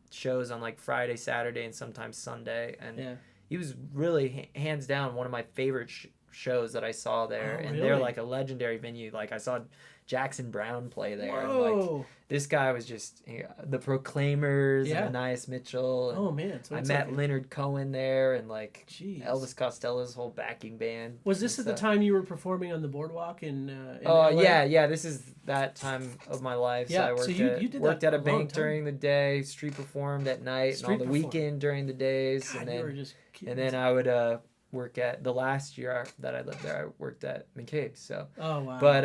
Speaker 2: shows on like Friday, Saturday, and sometimes Sunday, and he was really hands down one of my favorite shows that I saw there,
Speaker 1: Oh,
Speaker 2: and they're
Speaker 1: really?
Speaker 2: like a legendary venue. Like I saw Jackson Brown play there. And
Speaker 1: Whoa.
Speaker 2: like this guy was just the Proclaimers
Speaker 1: Yeah.
Speaker 2: and Anais Mitchell. And
Speaker 1: Oh man, so
Speaker 2: I
Speaker 1: it's
Speaker 2: met
Speaker 1: like
Speaker 2: Leonard Cohen there, and like
Speaker 1: Jeez.
Speaker 2: Elvis Costello's whole backing band.
Speaker 1: Was this
Speaker 2: and
Speaker 1: at the
Speaker 2: stuff.
Speaker 1: time you were performing on the boardwalk in
Speaker 2: Oh
Speaker 1: LA?
Speaker 2: yeah. This is that time of my life.
Speaker 1: Yeah,
Speaker 2: So I worked
Speaker 1: so you did
Speaker 2: worked
Speaker 1: that
Speaker 2: at a
Speaker 1: a long
Speaker 2: bank
Speaker 1: time.
Speaker 2: during the day, street performed at night,
Speaker 1: Street
Speaker 2: and on the
Speaker 1: performed.
Speaker 2: weekend during the days,
Speaker 1: God,
Speaker 2: and
Speaker 1: you were
Speaker 2: then
Speaker 1: just kidding.
Speaker 2: and then I would work at the last year that I lived there. I worked at McCabe's. So,
Speaker 1: Oh wow.
Speaker 2: but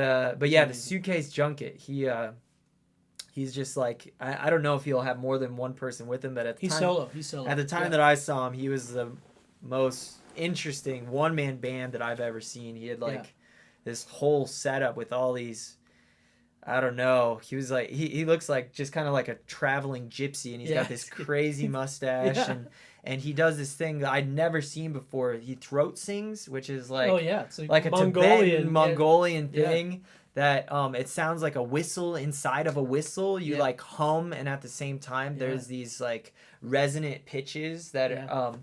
Speaker 2: yeah, the
Speaker 1: Amazing.
Speaker 2: Suitcase Junket. He's just like I don't know if he'll have more than one person with him, but at the
Speaker 1: He's
Speaker 2: time,
Speaker 1: solo. He's solo.
Speaker 2: At the time that I saw him, he was the most interesting one-man band that I've ever seen. He had like this whole setup with all these, I don't know. He was like he looks like just kind of like a traveling gypsy, and he's got this crazy mustache, and he does this thing that I'd never seen before. He throat sings, which is like
Speaker 1: it's
Speaker 2: like a Tibetan Mongolian thing. That it sounds like a whistle inside of a whistle. You like hum, and at the same time there's these like resonant pitches that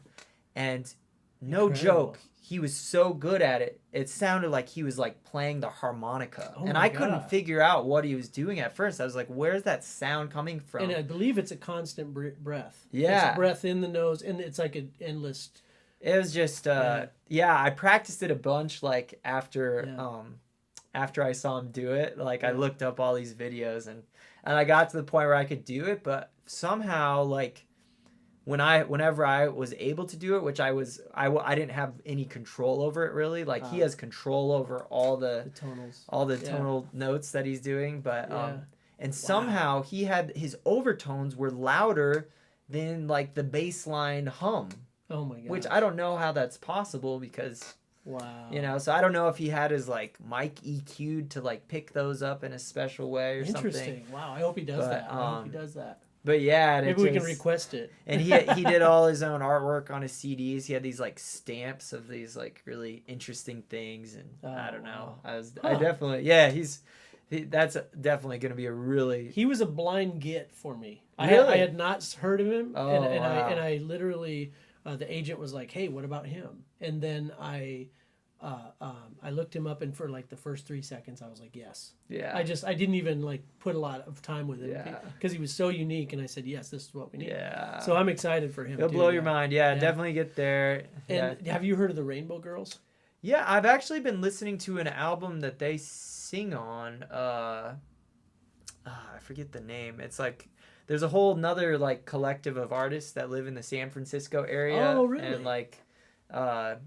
Speaker 2: and no joke, he was so good at it. It sounded like he was like playing the harmonica,
Speaker 1: Oh
Speaker 2: and
Speaker 1: my
Speaker 2: I couldn't
Speaker 1: God.
Speaker 2: figure out what he was doing at first. I was like, "Where's that sound coming from?"
Speaker 1: And I believe it's a constant breath.
Speaker 2: Yeah.
Speaker 1: It's breath in the nose, and it's like an endless.
Speaker 2: It was just I practiced it a bunch like after I saw him do it. Like I looked up all these videos and I got to the point where I could do it, but somehow like whenever I was able to do it, which I didn't have any control over it really. Like he has control over all the
Speaker 1: tonals,
Speaker 2: all the tonal notes that he's doing, but and
Speaker 1: Wow.
Speaker 2: somehow he had his overtones were louder than like the bass line hum.
Speaker 1: Oh my god.
Speaker 2: Which I don't know how that's possible because
Speaker 1: Wow.
Speaker 2: you know, so I don't know if he had his like mic EQ'd to like pick those up in a special way or
Speaker 1: Interesting.
Speaker 2: something.
Speaker 1: Wow. I hope he does
Speaker 2: But,
Speaker 1: that. I hope he does that.
Speaker 2: But yeah,
Speaker 1: Maybe we can request it.
Speaker 2: And he did all his own artwork on his CDs. He had these like stamps of these like really interesting things, and I don't know.
Speaker 1: wow.
Speaker 2: I definitely that's definitely going to be a really.
Speaker 1: He was a blind get for me.
Speaker 2: Really?
Speaker 1: I had not heard of him,
Speaker 2: Oh,
Speaker 1: and
Speaker 2: wow.
Speaker 1: I literally the agent was like, "Hey, what about him?" And then I looked him up, and for like the first 3 seconds, I was like, "Yes."
Speaker 2: Yeah.
Speaker 1: I didn't even like put a lot of time with him
Speaker 2: Yeah.
Speaker 1: because he was so unique, and I said, "Yes, this is what we need."
Speaker 2: Yeah.
Speaker 1: So I'm excited for him.
Speaker 2: It'll
Speaker 1: too,
Speaker 2: blow your mind. Yeah, definitely get there.
Speaker 1: And have you heard of the Rainbow Girls?
Speaker 2: Yeah, I've actually been listening to an album that they sing on. I forget the name. It's like there's a whole nother like collective of artists that live in the San Francisco area.
Speaker 1: Oh, really?
Speaker 2: And like, the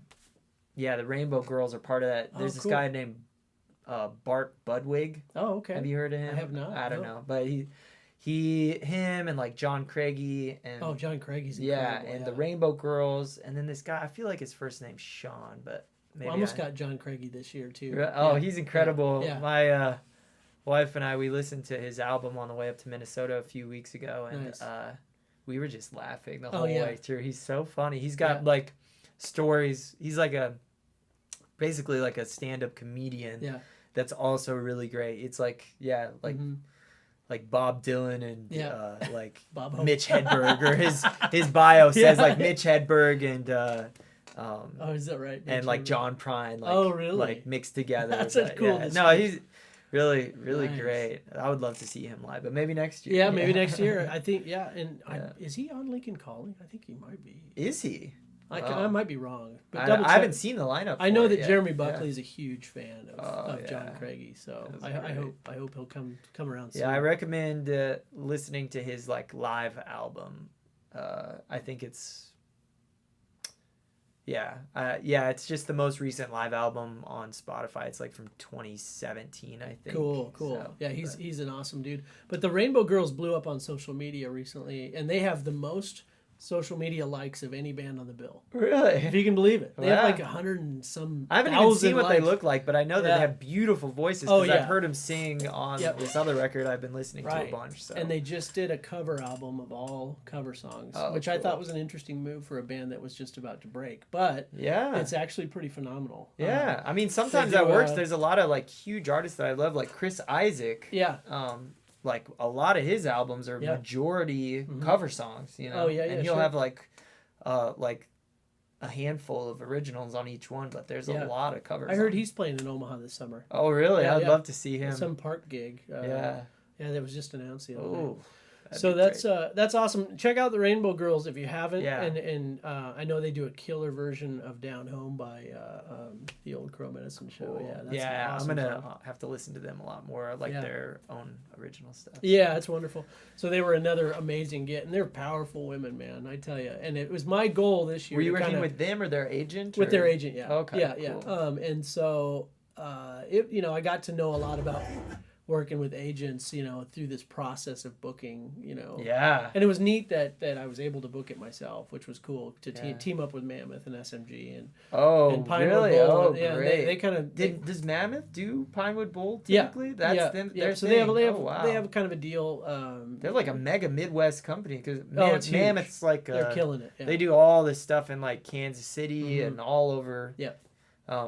Speaker 2: Rainbow Girls are part of that. There's this
Speaker 1: cool.
Speaker 2: guy named Bart Budwig.
Speaker 1: Oh, okay.
Speaker 2: Have you heard of him?
Speaker 1: I have not.
Speaker 2: I don't
Speaker 1: no.
Speaker 2: know, but him and like John Craigie and
Speaker 1: Oh, John Craigie's
Speaker 2: yeah,
Speaker 1: incredible.
Speaker 2: and the Rainbow Girls, and then this guy. I feel like his first name's Sean, but maybe
Speaker 1: I almost got John Craigie this year too.
Speaker 2: Oh,
Speaker 1: Yeah.
Speaker 2: he's incredible.
Speaker 1: Yeah.
Speaker 2: My wife and I, we listened to his album on the way up to Minnesota a few weeks ago, and
Speaker 1: Nice.
Speaker 2: we were just laughing the
Speaker 1: Oh,
Speaker 2: whole
Speaker 1: yeah.
Speaker 2: way through. He's so funny. He's got
Speaker 1: Yeah.
Speaker 2: like stories. He's like basically like a stand-up comedian.
Speaker 1: Yeah.
Speaker 2: That's also really great. It's like
Speaker 1: Mhm.
Speaker 2: like Bob Dylan and
Speaker 1: Yeah.
Speaker 2: like
Speaker 1: Bob Hope.
Speaker 2: Mitch Hedberg, or his bio says
Speaker 1: Yeah.
Speaker 2: like Mitch Hedberg and
Speaker 1: Oh, is that right?
Speaker 2: and like John Prine, like,
Speaker 1: Oh, really?
Speaker 2: like mixed together.
Speaker 1: That's such
Speaker 2: But,
Speaker 1: cool
Speaker 2: yeah. No,
Speaker 1: description.
Speaker 2: he's really
Speaker 1: Nice.
Speaker 2: great. I would love to see him live, but maybe next year.
Speaker 1: Yeah, maybe next year. I think. Yeah, and
Speaker 2: Yeah.
Speaker 1: is he on Lincoln Calling? I think he might be.
Speaker 2: Is he?
Speaker 1: I might be wrong, but
Speaker 2: I
Speaker 1: double check.
Speaker 2: haven't seen the lineup.
Speaker 1: I know
Speaker 2: for
Speaker 1: that
Speaker 2: it yet.
Speaker 1: Jeremy
Speaker 2: Yeah.
Speaker 1: Buckley is a huge fan of
Speaker 2: Oh,
Speaker 1: John
Speaker 2: yeah.
Speaker 1: Craigie, so
Speaker 2: That's
Speaker 1: I
Speaker 2: great.
Speaker 1: hope he'll come around soon.
Speaker 2: Yeah, I recommend listening to his like live album. I think it's it's just the most recent live album on Spotify. It's like from 2017, I think.
Speaker 1: Cool.
Speaker 2: So,
Speaker 1: Yeah, he's an awesome dude. But the Rainbow Girls blew up on social media recently, and they have the most social media likes of any band on the bill. If
Speaker 2: really.
Speaker 1: you can believe it, they have
Speaker 2: Wow.
Speaker 1: like 100 and some.
Speaker 2: I haven't even
Speaker 1: 1,000
Speaker 2: seen what they
Speaker 1: likes.
Speaker 2: look like, but I know that
Speaker 1: Yeah.
Speaker 2: they have beautiful voices
Speaker 1: Oh,
Speaker 2: because
Speaker 1: yeah.
Speaker 2: I've heard them sing on
Speaker 1: Yep.
Speaker 2: this other record I've been listening to
Speaker 1: Right.
Speaker 2: a bunch. So.
Speaker 1: And they just did a cover album of all cover songs,
Speaker 2: Oh,
Speaker 1: which I
Speaker 2: cool.
Speaker 1: thought was an interesting move for a band that was just about to break. But
Speaker 2: yeah.
Speaker 1: it's actually pretty phenomenal.
Speaker 2: Yeah, I mean, sometimes
Speaker 1: they
Speaker 2: that
Speaker 1: do,
Speaker 2: works. There's a lot of like huge artists that I love, like Chris Isaac.
Speaker 1: Yeah.
Speaker 2: Like a lot of his albums are
Speaker 1: Yeah.
Speaker 2: majority cover songs, you know.
Speaker 1: Oh, yeah,
Speaker 2: and
Speaker 1: yeah,
Speaker 2: he'll
Speaker 1: sure.
Speaker 2: have like a handful of originals on each one, but there's a lot of covers.
Speaker 1: I heard he's playing in Omaha this summer.
Speaker 2: Oh, really?
Speaker 1: Yeah,
Speaker 2: I'd love to see him.
Speaker 1: Some park gig.
Speaker 2: Yeah,
Speaker 1: that was just announced the other day.
Speaker 2: Oh,
Speaker 1: So that's awesome. Check out the Rainbow Girls if you haven't.
Speaker 2: Yeah.
Speaker 1: And I know they do a killer version of Down Home by the old Crow Medicine Show.
Speaker 2: Cool.
Speaker 1: Yeah, that's
Speaker 2: Yeah,
Speaker 1: awesome
Speaker 2: I'm gonna
Speaker 1: fun.
Speaker 2: have to listen to them a lot more. I like their own original stuff.
Speaker 1: Yeah, it's wonderful. So they were another amazing get, and they're powerful women, man. I tell you. And it was my goal this year.
Speaker 2: Were you working with them or their agent?
Speaker 1: With their agent, yeah.
Speaker 2: Okay.
Speaker 1: Yeah,
Speaker 2: Cool.
Speaker 1: yeah. And so I got to know a lot about working with agents, through this process of booking,
Speaker 2: Yeah.
Speaker 1: And it was neat that I was able to book it myself, which was cool to team up with Mammoth and SMG and Pinewood
Speaker 2: really?
Speaker 1: Bowl.
Speaker 2: Oh,
Speaker 1: Yeah,
Speaker 2: great.
Speaker 1: they kind of
Speaker 2: Does Mammoth do Pinewood Bowl
Speaker 1: Yeah.
Speaker 2: typically? That's them.
Speaker 1: Yeah.
Speaker 2: Their
Speaker 1: So
Speaker 2: thing.
Speaker 1: they have
Speaker 2: wow.
Speaker 1: they have kind of a deal.
Speaker 2: They're like a mega Midwest company because
Speaker 1: it's huge.
Speaker 2: Mammoth's like
Speaker 1: They're killing it. Yeah.
Speaker 2: they do all this stuff in like Kansas City and all over.
Speaker 1: Yeah.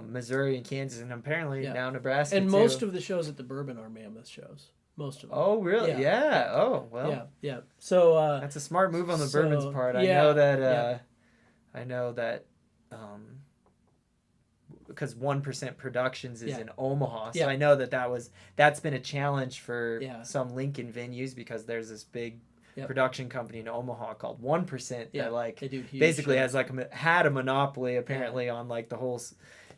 Speaker 2: Missouri and Kansas and apparently
Speaker 1: Yeah.
Speaker 2: now Nebraska
Speaker 1: And
Speaker 2: too.
Speaker 1: most of the shows at the Bourbon are Mammoth shows. Most of them.
Speaker 2: Oh really?
Speaker 1: Yeah.
Speaker 2: Yeah. Oh well.
Speaker 1: Yeah. So
Speaker 2: That's a smart move on the
Speaker 1: so,
Speaker 2: Bourbon's part. I
Speaker 1: yeah,
Speaker 2: know that because 1% Productions is in Omaha. So
Speaker 1: Yeah.
Speaker 2: I know that's been a challenge for
Speaker 1: Yeah.
Speaker 2: some Lincoln venues because there's this big
Speaker 1: Yep.
Speaker 2: production company in Omaha called 1%
Speaker 1: Yeah,
Speaker 2: that like
Speaker 1: they do huge
Speaker 2: basically
Speaker 1: shows.
Speaker 2: has had a monopoly apparently on like the whole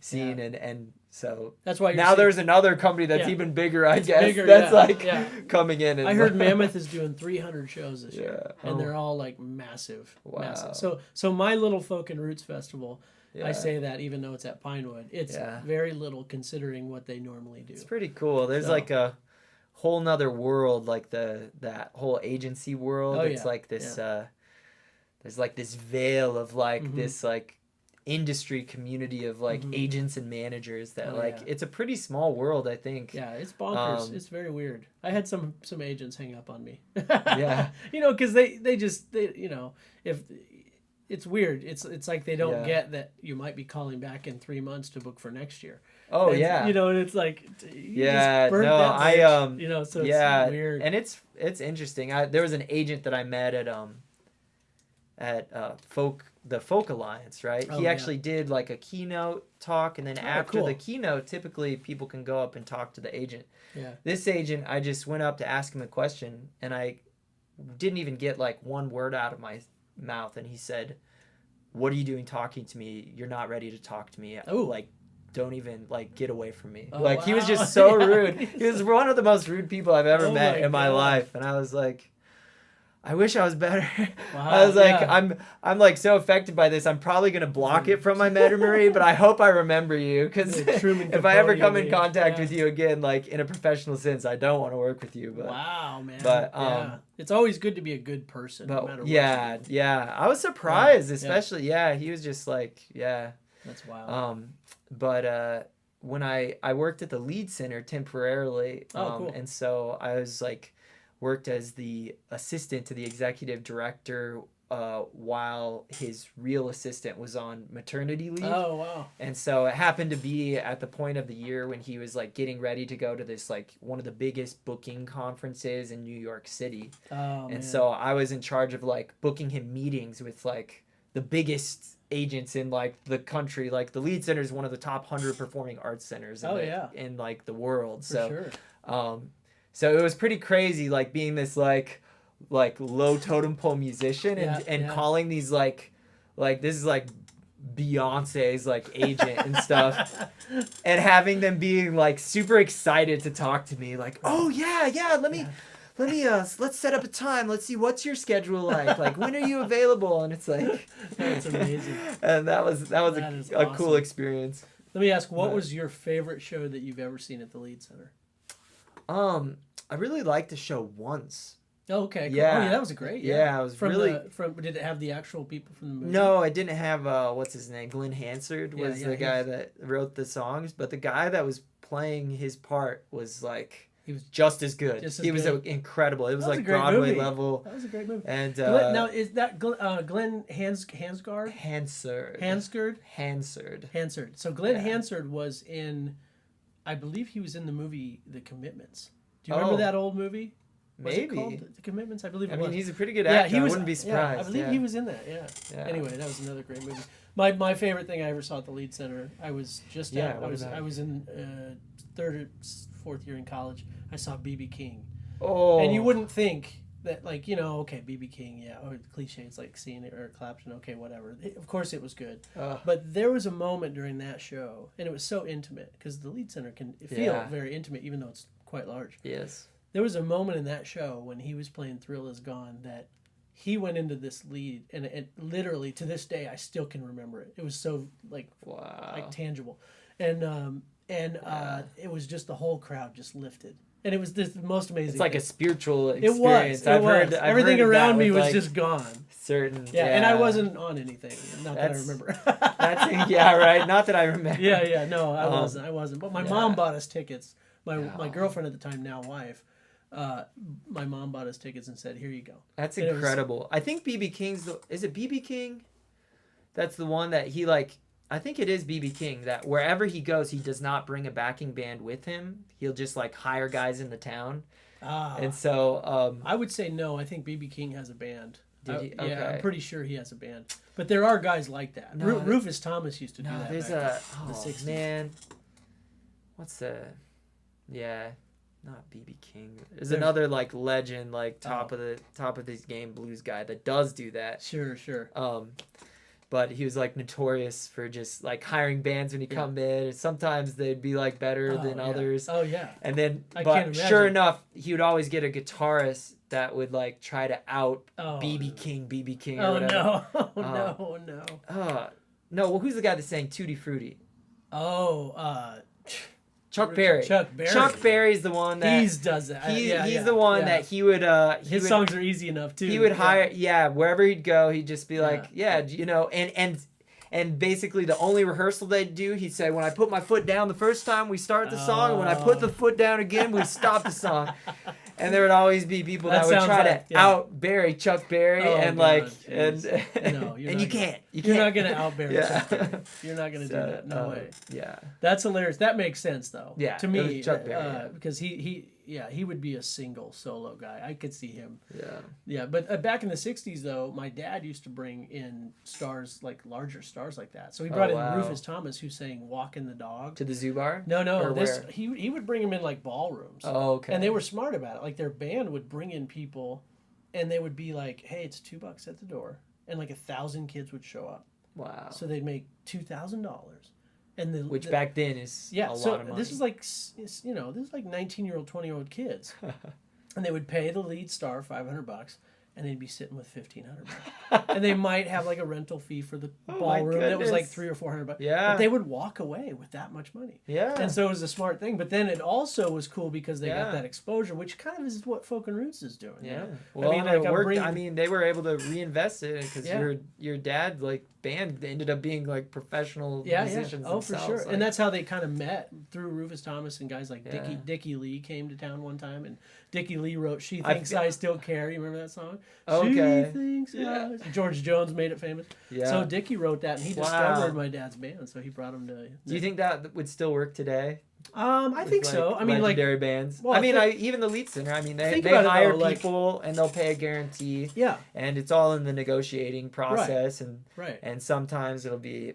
Speaker 2: scene and so
Speaker 1: that's why
Speaker 2: now there's another company that's
Speaker 1: Yeah.
Speaker 2: even bigger, I guess.
Speaker 1: bigger,
Speaker 2: that's
Speaker 1: yeah,
Speaker 2: like
Speaker 1: yeah.
Speaker 2: coming in. And
Speaker 1: I heard Mammoth is doing 300 shows this year,
Speaker 2: Yeah.
Speaker 1: and
Speaker 2: Oh.
Speaker 1: they're all like massive,
Speaker 2: Wow.
Speaker 1: massive. So my little Folk and Roots Festival,
Speaker 2: Yeah.
Speaker 1: I say that even though it's at Pinewood, it's
Speaker 2: Yeah.
Speaker 1: very little considering what they normally do.
Speaker 2: It's pretty cool. There's
Speaker 1: So-
Speaker 2: like a whole nother world, like that whole agency world.
Speaker 1: Oh,
Speaker 2: It's
Speaker 1: yeah.
Speaker 2: like this there's like this veil of like
Speaker 1: Mhm.
Speaker 2: this like industry community of like
Speaker 1: Mhm.
Speaker 2: agents and managers that
Speaker 1: Oh,
Speaker 2: like
Speaker 1: yeah.
Speaker 2: it's a pretty small world, I think.
Speaker 1: Yeah, it's bonkers.
Speaker 2: Um,
Speaker 1: It's very weird. I had some agents hang up on me.
Speaker 2: Yeah.
Speaker 1: Because they just if it's weird. It's like they don't
Speaker 2: Yeah.
Speaker 1: get that you might be calling back in 3 months to book for next year.
Speaker 2: Oh
Speaker 1: And,
Speaker 2: yeah.
Speaker 1: and it's like you
Speaker 2: Yeah,
Speaker 1: just burnt
Speaker 2: no,
Speaker 1: that bridge, so
Speaker 2: yeah,
Speaker 1: it's weird.
Speaker 2: and it's interesting. There was an agent that I met at the Folk Alliance, right?
Speaker 1: Oh,
Speaker 2: He
Speaker 1: yeah.
Speaker 2: actually did like a keynote talk, and then after
Speaker 1: cool.
Speaker 2: the keynote, typically people can go up and talk to the agent.
Speaker 1: Yeah.
Speaker 2: This agent, I just went up to ask him a question, and I didn't even get like one word out of my mouth, and he said, "What are you doing talking to me? You're not ready to talk to me.
Speaker 1: Oh.
Speaker 2: Like, don't even like get away from me."
Speaker 1: Oh,
Speaker 2: Like he was
Speaker 1: wow.
Speaker 2: just so
Speaker 1: Yeah.
Speaker 2: rude. He was one of the most rude people I've ever
Speaker 1: Oh
Speaker 2: met
Speaker 1: my
Speaker 2: in my
Speaker 1: God.
Speaker 2: life, and I was like, I wish I was better.
Speaker 1: Wow,
Speaker 2: I was like,
Speaker 1: yeah.
Speaker 2: I'm like so affected by this. I'm probably gonna block it from my memory, but I hope I remember you because
Speaker 1: Yeah, Truman
Speaker 2: if I ever
Speaker 1: Capote,
Speaker 2: come in
Speaker 1: yeah.
Speaker 2: contact
Speaker 1: Yeah.
Speaker 2: with you again, like in a professional sense, I don't want to work with you. But
Speaker 1: Wow, man.
Speaker 2: but,
Speaker 1: yeah. It's always good to be a good person, no matter
Speaker 2: but
Speaker 1: what.
Speaker 2: yeah,
Speaker 1: you do.
Speaker 2: yeah, I was surprised,
Speaker 1: Yeah.
Speaker 2: especially he was just like
Speaker 1: That's wild.
Speaker 2: But when I worked at the Lead Center temporarily,
Speaker 1: Oh, cool.
Speaker 2: and so I was like worked as the assistant to the executive director while his real assistant was on maternity leave.
Speaker 1: Oh, wow.
Speaker 2: And so it happened to be at the point of the year when he was like getting ready to go to this like one of the biggest booking conferences in New York City.
Speaker 1: Oh, man.
Speaker 2: And so I was in charge of like booking him meetings with like the biggest agents in like the country. Like the Lead Center is one of the top 100 performing arts centers in like the world.
Speaker 1: For sure.
Speaker 2: So it was pretty crazy, like being this like low totem pole musician and calling these like this is like Beyonce's like agent and stuff, and having them being like super excited to talk to me, like, oh yeah, let me let's set up a time. Let's see what's your schedule like when are you available? And it's like
Speaker 1: That's amazing.
Speaker 2: And that was
Speaker 1: That is
Speaker 2: a cool
Speaker 1: awesome.
Speaker 2: experience.
Speaker 1: Let me ask, what
Speaker 2: But-
Speaker 1: was your favorite show that you've ever seen at the Lead Center?
Speaker 2: I really liked the show Once.
Speaker 1: Oh, okay. Cool.
Speaker 2: Yeah.
Speaker 1: Oh, yeah, that was great.
Speaker 2: Yeah, I was
Speaker 1: from
Speaker 2: really-
Speaker 1: did it have the actual people from the movie?
Speaker 2: No, I didn't have what's his name? Glenn Hansard was
Speaker 1: Yeah,
Speaker 2: the guy that wrote the songs, but the guy that was playing his part was like
Speaker 1: He was
Speaker 2: just as good.
Speaker 1: Just as
Speaker 2: He was
Speaker 1: good.
Speaker 2: incredible. It was
Speaker 1: That was a
Speaker 2: like
Speaker 1: great
Speaker 2: Broadway
Speaker 1: movie.
Speaker 2: level.
Speaker 1: That was a great movie.
Speaker 2: And
Speaker 1: Now is that Glenn Hansard?
Speaker 2: Hansard.
Speaker 1: Hansard. So Glenn
Speaker 2: Yeah.
Speaker 1: Hansard was in, I believe he was in the movie The Commitments. Do you remember
Speaker 2: Oh.
Speaker 1: that old movie? Was it
Speaker 2: Maybe.
Speaker 1: called The Commitments? I believe it
Speaker 2: I
Speaker 1: was.
Speaker 2: mean, he's a pretty good
Speaker 1: Yeah,
Speaker 2: actor. I wouldn't be surprised.
Speaker 1: Yeah, I believe he was in that. Yeah.
Speaker 2: Yeah.
Speaker 1: Anyway, that was another great movie. My favorite thing I ever saw at the Lead Center. I was just I was in third or fourth year in college. I saw BB King.
Speaker 2: Oh.
Speaker 1: And you wouldn't think that, like, you know, okay, BB King, yeah, or the cliche, it's like seeing it, or Clapton, okay, whatever. Of course it was good. But there was a moment during that show, and it was so intimate, because the Lead Center can feel very intimate, even though it's quite large.
Speaker 2: Yes.
Speaker 1: There was a moment in that show when he was playing Thrill Is Gone that he went into this lead, and it literally, to this day, I still can remember it. It was so, like, like tangible. And it was just the whole crowd just lifted. And it was the most amazing. It's
Speaker 2: like a spiritual experience.
Speaker 1: It was. Everything around me was just gone.
Speaker 2: Certain.
Speaker 1: Yeah, and I wasn't on anything. Not that I remember.
Speaker 2: Yeah, right. Not that I remember.
Speaker 1: Yeah. No, I wasn't. But my mom bought us tickets. My girlfriend at the time, now wife, my mom bought us tickets and said, "Here you go."
Speaker 2: That's incredible. I think BB King's is it BB King? That's the one that he like. I think it is BB King that wherever he goes, he does not bring a backing band with him. He'll just like hire guys in the town. And so
Speaker 1: I would say no. I think BB King has a band.
Speaker 2: Okay.
Speaker 1: Yeah, I'm pretty sure he has a band. But there are guys like that. No, Rufus Thomas used to do that.
Speaker 2: There's the 60s. Man, what's the? Yeah, not BB King. There's another like legend, like top of this game blues guy that does do that.
Speaker 1: Sure.
Speaker 2: But he was like notorious for just like hiring bands when he come in. And sometimes they'd be like better than others.
Speaker 1: Oh yeah.
Speaker 2: And then, but sure enough, he would always get a guitarist that would like try to out BB King. Or whatever.
Speaker 1: No.
Speaker 2: No. Well, who's the guy that sang Tutti Frutti? Chuck Berry.
Speaker 1: Chuck
Speaker 2: Berry's the one that
Speaker 1: he does that.
Speaker 2: He's the one that he would.
Speaker 1: His songs are easy enough too.
Speaker 2: He would hire, wherever he'd go, he'd just be like, you know, and basically the only rehearsal they'd do, he'd say, when I put my foot down the first time, we start the song, and when I put the foot down again, we stop the song. And there would always be people that would try to out Barry, Chuck Berry, and like, and you can't.
Speaker 1: You're not gonna out Barry. Chuck Berry. You're not gonna do that. No way.
Speaker 2: Yeah.
Speaker 1: That's hilarious. That makes sense though.
Speaker 2: Yeah.
Speaker 1: To me,
Speaker 2: Chuck Berry,
Speaker 1: because he would be a single solo guy. I could see him.
Speaker 2: Yeah.
Speaker 1: Yeah, but back in the '60s though, my dad used to bring in stars, like larger stars like that. So he brought in Rufus Thomas, who sang "Walking the Dog"
Speaker 2: to the Zoo Bar.
Speaker 1: No. He would bring him in like ballrooms.
Speaker 2: Oh, okay.
Speaker 1: And they were smart about it. Like their band would bring in people, and they would be like, "Hey, it's $2 at the door," and like 1,000 kids would show up.
Speaker 2: Wow.
Speaker 1: So they'd make $2,000. And
Speaker 2: which back then is a lot of money.
Speaker 1: This is like, this is like 19-year-old, 20-year-old kids, and they would pay the lead star $500, and they'd be sitting with $1,500, and they might have like a rental fee for the ballroom that was like $300 or $400.
Speaker 2: Yeah,
Speaker 1: but they would walk away with that much money.
Speaker 2: Yeah,
Speaker 1: and so it was a smart thing. But then it also was cool because they got that exposure, which kind of is what Folk and Roots is doing.
Speaker 2: Yeah,
Speaker 1: you know?
Speaker 2: well, I mean, it worked. I mean, they were able to reinvest it because your dad like band ended up being like professional musicians.
Speaker 1: Oh, for sure.
Speaker 2: Like,
Speaker 1: and that's how they kind of met, through Rufus Thomas and guys like Dickie Lee came to town one time, and Dickie Lee wrote "She Thinks I Still Care." You remember that song?
Speaker 2: Okay.
Speaker 1: She thinks George Jones made it famous. Yeah. So Dickie wrote that, and he discovered my dad's band, so he brought him to.
Speaker 2: Do you think that would still work today?
Speaker 1: I think so. I mean,
Speaker 2: legendary bands.
Speaker 1: Well,
Speaker 2: even the Lead Center. I mean, they hire people and they'll pay a guarantee.
Speaker 1: Yeah.
Speaker 2: And it's all in the negotiating process,
Speaker 1: right.
Speaker 2: And sometimes it'll be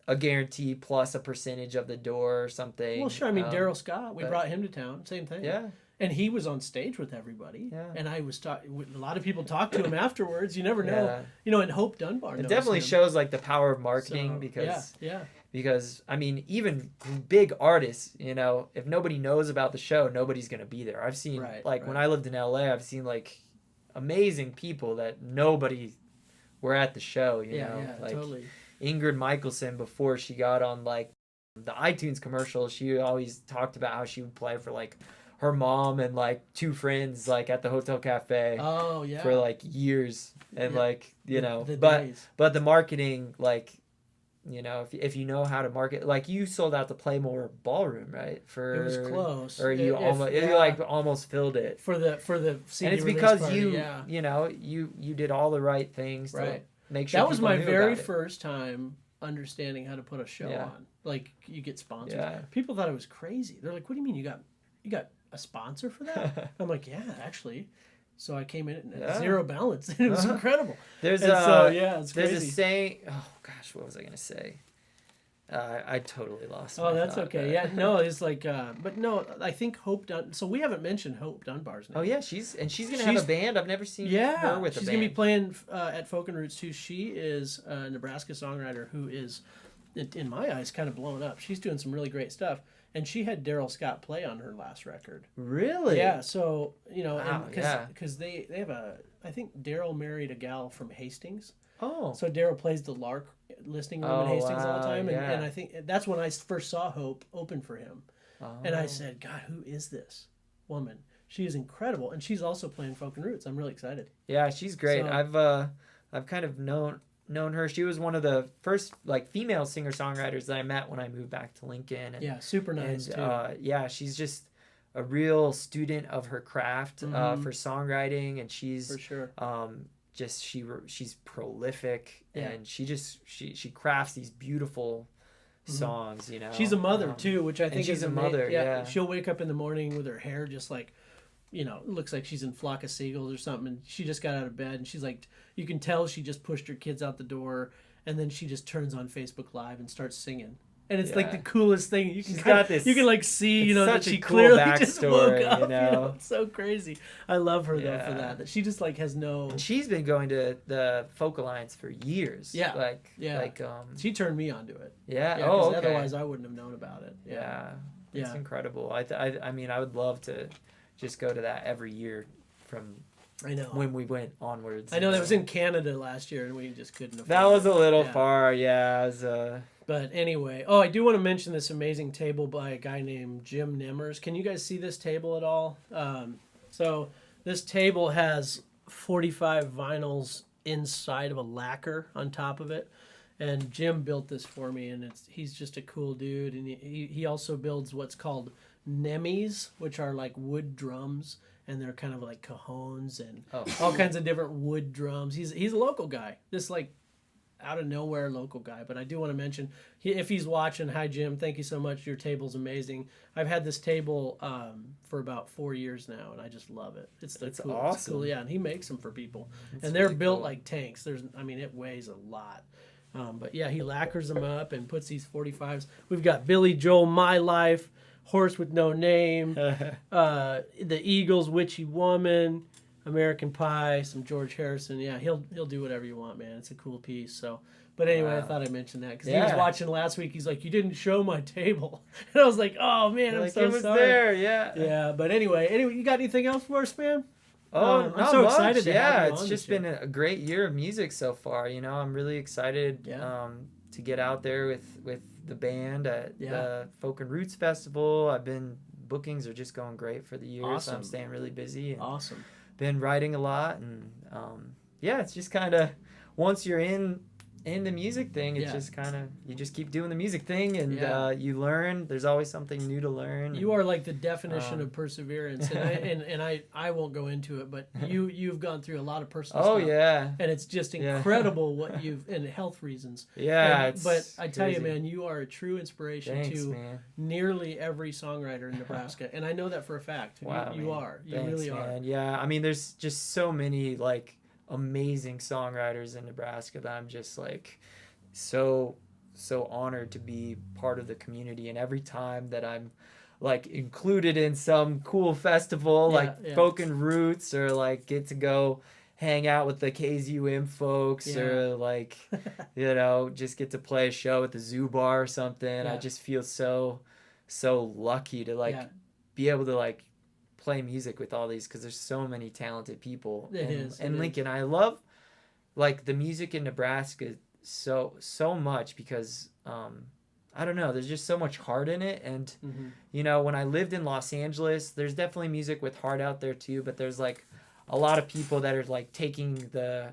Speaker 2: a guarantee plus a percentage of the door or something.
Speaker 1: Well, sure. I mean, Daryl Scott, we brought him to town. Same thing.
Speaker 2: Yeah.
Speaker 1: And he was on stage with everybody. Yeah. And I was talking. A lot of people talked to him afterwards. You never know. Yeah. You know, and Hope Dunbar.
Speaker 2: It definitely shows like the power of marketing because.
Speaker 1: Yeah.
Speaker 2: Because, I mean, even big artists, you know, if nobody knows about the show, nobody's going to be there. I've seen, when I lived in LA, I've seen, like, amazing people that nobody were at the show, you know? Like,
Speaker 1: totally.
Speaker 2: Ingrid Michaelson, before she got on, like, the iTunes commercial, she always talked about how she would play for, like, her mom and, like, 2 friends, like, at the Hotel Cafe.
Speaker 1: Oh, yeah.
Speaker 2: For, like, years. And, like, you know.
Speaker 1: Days.
Speaker 2: But the marketing, like... You know, if you know how to market, like you sold out the Playmore Ballroom, right?
Speaker 1: It was close,
Speaker 2: or you almost filled it
Speaker 1: for the CD
Speaker 2: and it's because
Speaker 1: party,
Speaker 2: you know you did all the right things to make sure
Speaker 1: that was my very first time understanding how to put a show on. Like you get sponsors. Yeah. People thought it was crazy. They're like, "What do you mean you got a sponsor for that?" I'm like, "Yeah, actually." So I came in at zero balance. It was incredible.
Speaker 2: There's
Speaker 1: it's crazy.
Speaker 2: There's a saying. Oh gosh, what was I gonna say? I totally lost.
Speaker 1: Oh, that's okay. Yeah, no, it's like, but no, I think Hope So we haven't mentioned Hope Dunbar's name.
Speaker 2: Oh yeah, she's gonna have a band. I've never seen her with a band.
Speaker 1: She's gonna be playing at Folk and Roots too. She is a Nebraska songwriter who is, in my eyes, kind of blown up. She's doing some really great stuff, and she had Daryl Scott play on her last record.
Speaker 2: Really?
Speaker 1: Yeah. So
Speaker 2: wow,
Speaker 1: because they have I think Daryl married a gal from Hastings.
Speaker 2: Oh.
Speaker 1: So Daryl plays the Lark listening room in Hastings all the time. And I think that's when I first saw Hope open for him. Oh. And I said, God, who is this woman? She is incredible. And she's also playing Folk and Roots. I'm really excited.
Speaker 2: Yeah, she's great. So, I've kind of known her. She was one of the first like female singer-songwriters that I met when I moved back to Lincoln. And,
Speaker 1: yeah, super nice too.
Speaker 2: Yeah, she's just a real student of her craft for songwriting, and she's
Speaker 1: for sure.
Speaker 2: She's prolific, and she crafts these beautiful songs. You know,
Speaker 1: she's a mother too, which I think
Speaker 2: she's
Speaker 1: is
Speaker 2: a mother. Yeah,
Speaker 1: she'll wake up in the morning with her hair just like, it looks like she's in Flock of Seagulls or something. And she just got out of bed, and she's like, you can tell she just pushed her kids out the door, and then she just turns on Facebook Live and starts singing. And it's like the coolest thing. You can you can like see, that she cool clearly just woke up. It's so crazy. I love her though for that. That she just like has no.
Speaker 2: And she's been going to the Folk Alliance for years.
Speaker 1: Yeah. She turned me onto it.
Speaker 2: Yeah.
Speaker 1: Okay. Otherwise, I wouldn't have known about it.
Speaker 2: Yeah. It's incredible. I mean, I would love to just go to that every year from.
Speaker 1: I know.
Speaker 2: When we went onwards.
Speaker 1: I know that was in Canada last year, and we just couldn't afford
Speaker 2: that was a little far. Yeah. It was,
Speaker 1: But anyway, I do want to mention this amazing table by a guy named Jim Nemmers. Can you guys see this table at all? So this table has 45 vinyls inside of a lacquer on top of it. And Jim built this for me, and he's just a cool dude. And he also builds what's called nemis, which are like wood drums, and they're kind of like cajones and all kinds of different wood drums. He's a local guy. This like out of nowhere local guy, but I do want to mention if he's watching, hi Jim, thank you so much. Your table's amazing. I've had this table for about 4 years now, and I just love it. It's cool.
Speaker 2: Awesome.
Speaker 1: It's cool. Yeah, and he makes them for people, and they're really built like tanks. It weighs a lot. But yeah, he lacquers them up and puts these 45s. We've got Billy Joel, My Life, Horse with No Name, the Eagles, Witchy Woman, American Pie, some George Harrison. Yeah, he'll do whatever you want, man. It's a cool piece. So, but anyway, I thought I'd mention that because he was watching last week. He's like, "You didn't show my table," and I was like, "Oh man, I'm so sorry."
Speaker 2: There, yeah.
Speaker 1: Yeah, but anyway, you got anything else for us, man?
Speaker 2: I'm
Speaker 1: so excited to have you
Speaker 2: it's
Speaker 1: on
Speaker 2: just been a great year of music so far. I'm really excited to get out there with the band at the Folk and Roots Festival. Bookings are just going great for the year, so I'm staying really busy. And
Speaker 1: awesome.
Speaker 2: Been writing a lot, and it's just kind of once you're in the music thing, it's just kind of you just keep doing the music thing, and you learn. There's always something new to learn.
Speaker 1: You are like the definition of perseverance, and I won't go into it, but you've gone through a lot of personal stuff.
Speaker 2: Oh yeah,
Speaker 1: and it's just incredible what you've and health reasons.
Speaker 2: Yeah,
Speaker 1: but I tell you, man, you are a true inspiration
Speaker 2: Thanks,
Speaker 1: to
Speaker 2: man.
Speaker 1: Nearly every songwriter in Nebraska, and I know that for a fact.
Speaker 2: Wow,
Speaker 1: you are. You
Speaker 2: Thanks,
Speaker 1: really
Speaker 2: man.
Speaker 1: are.
Speaker 2: Yeah, I mean, there's just so many like amazing songwriters in Nebraska that I'm just like so honored to be part of the community, and every time that I'm like included in some cool festival Folk and Roots, or like get to go hang out with the KZUM folks, or like just get to play a show at the Zoo Bar or something, I just feel so lucky to like be able to like play music with all these, because there's so many talented people in Lincoln. I love like the music in Nebraska so much because I don't know, there's just so much heart in it, and when I lived in Los Angeles, there's definitely music with heart out there too, but there's like a lot of people that are like taking the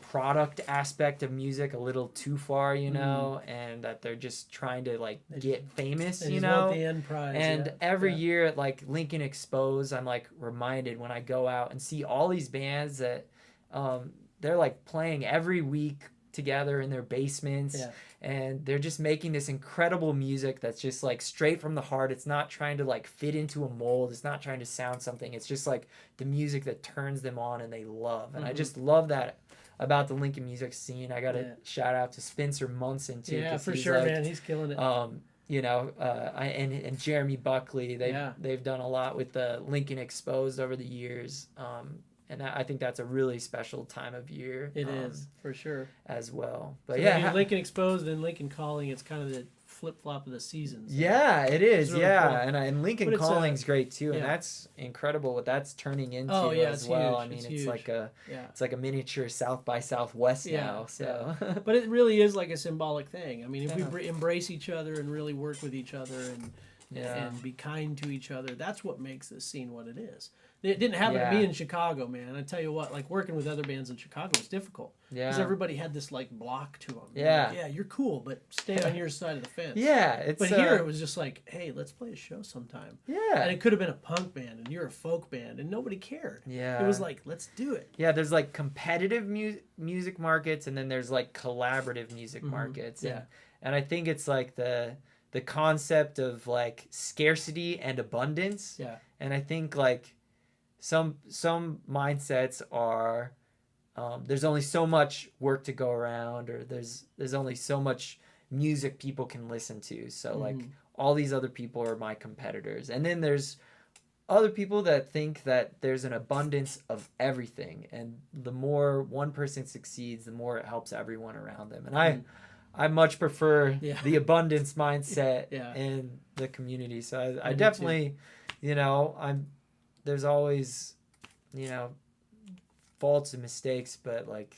Speaker 2: product aspect of music a little too far, and that they're just trying to like get famous,
Speaker 1: want the end prize,
Speaker 2: and every year at like Lincoln Expose, I'm like reminded when I go out and see all these bands that they're like playing every week together in their basements,
Speaker 1: Yeah.
Speaker 2: and they're just making this incredible music that's just like straight from the heart. It's not trying to like fit into a mold. It's not trying to sound something. It's just like the music that turns them on and they love. And I just love that about the Lincoln music scene. I got to shout out to Spencer Munson too.
Speaker 1: Yeah, for sure, man. He's killing it.
Speaker 2: You know, and Jeremy Buckley, they've done a lot with the Lincoln Exposed over the years. And I think that's a really special time of year.
Speaker 1: It is, for sure.
Speaker 2: As well. But
Speaker 1: so Lincoln Exposed and Lincoln Calling, it's kind of the flip-flop of the seasons.
Speaker 2: Yeah, it is. Really cool. And Lincoln Calling's great too. And that's incredible what that's turning into as well.
Speaker 1: Huge.
Speaker 2: I mean,
Speaker 1: it's
Speaker 2: like it's like a miniature South by Southwest now. So
Speaker 1: but it really is like a symbolic thing. I mean, if we embrace each other and really work with each other and be kind to each other, that's what makes this scene what it is. It didn't happen to me in Chicago, man. I tell you what, like working with other bands in Chicago was difficult. Yeah. Because everybody had this like block to them.
Speaker 2: Yeah.
Speaker 1: Like, yeah, you're cool, but stay on your side of the fence.
Speaker 2: Yeah.
Speaker 1: But here it was just like, hey, let's play a show sometime.
Speaker 2: Yeah.
Speaker 1: And it could have been a punk band and you're a folk band and nobody cared. Yeah. It was like, let's do it.
Speaker 2: Yeah, there's like competitive music markets and then there's like collaborative music markets.
Speaker 1: Yeah.
Speaker 2: And I think it's like the concept of like scarcity and abundance.
Speaker 1: Yeah.
Speaker 2: And I think like some mindsets are there's only so much work to go around, or there's only so much music people can listen to. So like all these other people are my competitors. And then there's other people that think that there's an abundance of everything, and the more one person succeeds, the more it helps everyone around them. And I much prefer the abundance mindset in the community. So I definitely, you know, there's always, you know, faults and mistakes, but like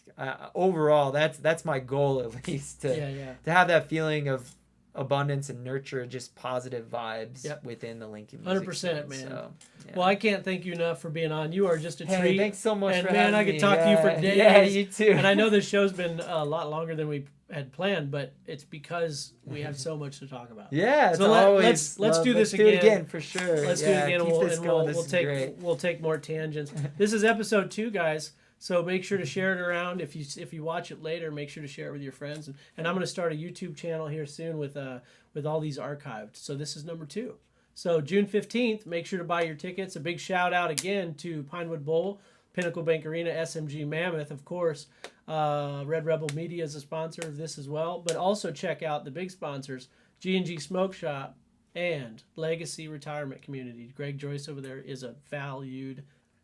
Speaker 2: overall, that's my goal at least to have that feeling of abundance and nurture just positive vibes within the Lincoln music
Speaker 1: 100%,
Speaker 2: scene.
Speaker 1: man.
Speaker 2: So,
Speaker 1: well, I can't thank you enough for being on. You are just a treat.
Speaker 2: Thanks so much
Speaker 1: and
Speaker 2: for
Speaker 1: man,
Speaker 2: having
Speaker 1: I could
Speaker 2: me.
Speaker 1: talk to you for days.
Speaker 2: Yeah, you too.
Speaker 1: And I know this show's been a lot longer than we had planned, but it's because we have so much to talk about.
Speaker 2: Yeah,
Speaker 1: so let's do this again.
Speaker 2: Do it again for sure.
Speaker 1: Let's do it again. We'll take more tangents. This is episode 2, guys. So make sure to share it around. If you watch it later, make sure to share it with your friends. And I'm going to start a YouTube channel here soon with all these archived. So this is number 2. So June 15th, make sure to buy your tickets. A big shout out again to Pinewood Bowl, Pinnacle Bank Arena, SMG Mammoth, of course. Red Rebel Media is a sponsor of this as well. But also check out the big sponsors, G&G Smoke Shop and Legacy Retirement Community. Greg Joyce over there is a valued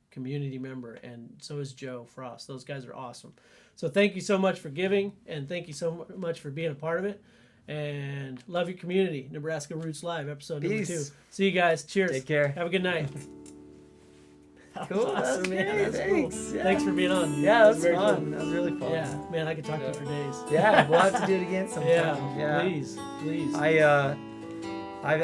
Speaker 1: community member, and so is Joe Frost. Those guys are awesome. So thank you so much for giving, and thank you so much for being a part of it. And love your community. Nebraska Roots Live, episode number 2. See you guys. Cheers.
Speaker 2: Take care.
Speaker 1: Have a good night.
Speaker 2: Cool. Awesome, man.
Speaker 1: Thanks. Cool. Yeah. Thanks for being on.
Speaker 2: Yeah, that was fun. Cool. That was really fun.
Speaker 1: Yeah, man, I could talk to you for days.
Speaker 2: Yeah, we'll have to do it again sometime.
Speaker 1: Yeah, please.
Speaker 2: I